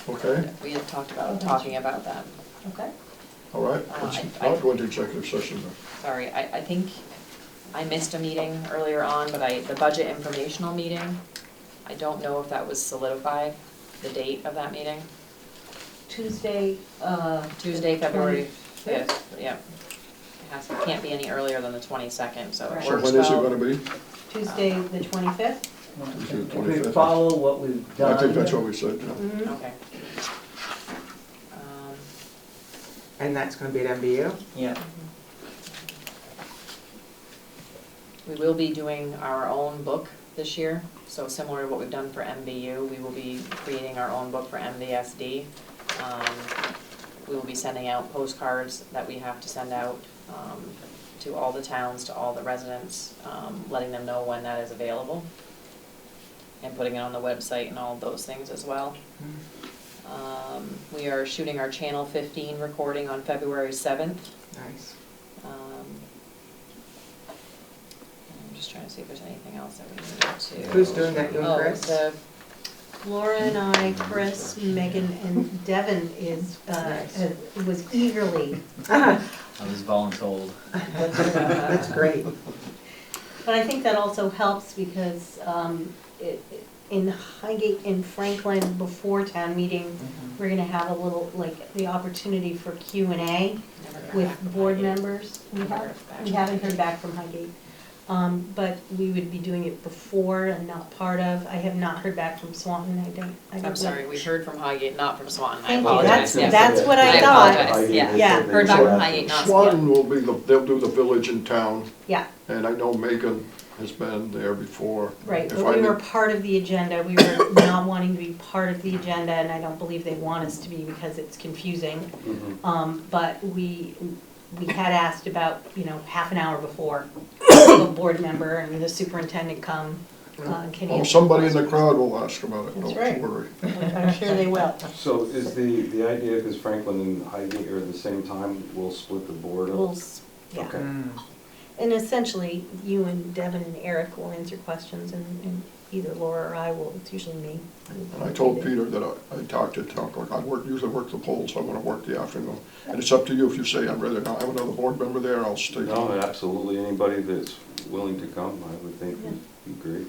Okay, we had talked about talking about that. Okay. all right. Let's not go into executive session then. Sorry, I think I missed a meeting earlier on, but the budget informational meeting, I don't know if that was solidified, the date of that meeting. Tuesday, Tuesday, February 5th, yeah. It can't be any earlier than the 22nd, so it Right. So works when is it well. gonna be? Tuesday, the 25th. Tuesday the If we 25th? follow what we've done. I think that's what we said, yeah. Mhm. Okay. And that's gonna be at MVU? Yeah. We will be doing our own book this year, so similar to what we've done for MVU, we will be creating our own book for MVSD. We will be sending out postcards that we have to send out to all the towns, to all the residents, letting them know when that is available, and putting it on the website and all of those things as well. We are shooting our Channel 15 recording on February 7th. Nice. I'm just trying to see if there's anything else that we need to. Who's doing that, you and Oh, Chris? the Laura and I, Chris, Megan, and Devin was eagerly, I was voluntold. That's great. but I think that also helps because in Highgate and Franklin, before town meeting, we're gonna have a little, like, the opportunity for Q&A never got back with from board Highgate. members. Never heard back We from haven't Highgate. heard back from Highgate. But we would be doing it before and not part of. I have not heard back from Swanton, I don't I'm know. sorry, we heard from Highgate, not from Swanton, I Thank you, apologize. Yes. that's what I I thought. apologize, yeah. Yeah. Heard back from Highgate, not Swanton Swanton. will be, they'll do the village in town, Yeah, and I know Megan has been there before. right, If but I we were may- part of the agenda. We were not wanting to be part of the agenda, and I don't believe they want us to be because it's confusing. But we had asked about, half an hour before, a board member and the superintendent come, can Oh, you? somebody in the crowd will ask about it, That's don't right. worry. I'm sure they will. So is the idea, because Franklin and Highgate are at the same time, we'll split the board We'll, up? yeah. Okay. And essentially, you and Devin and Eric will answer questions, and either Laura or I will, it's usually me. And I told Peter that I talked to like I usually work the polls, I wanna work the afternoon. And it's up to you, if you say I'd rather not have another board member there, I'll stay. No, absolutely, anybody that's willing to come, I would think would be great.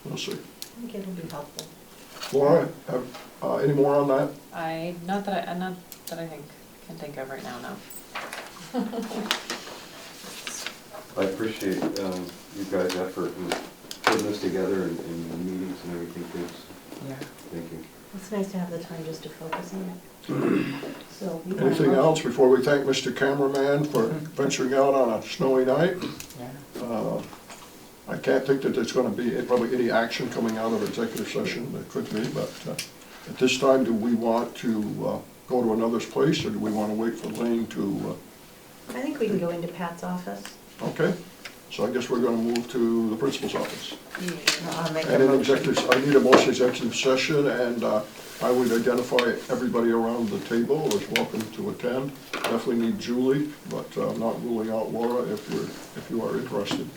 We'll see. I think it'll be helpful. Laura, any more on that? Not that I can think of right now, no. I appreciate you guys' effort in putting this together and the meetings and everything, too. Yeah. Thank you. It's nice to have the time just to focus on it. So. you wanna Anything look- else before we thank Mr. Cameraman for venturing out on a snowy night? I can't think that there's gonna be probably any action coming out of executive session, there could be, but at this time, do we want to go to another place, or do we wanna wait for Lane to, I think we can go into Pat's office. okay? So I guess we're gonna move to the principal's office. I'll make a And in motion. executive, I need a motion executive session, and I would identify everybody around the table as welcome to attend. Definitely need Julie, but I'm not ruling out Laura if you are interested.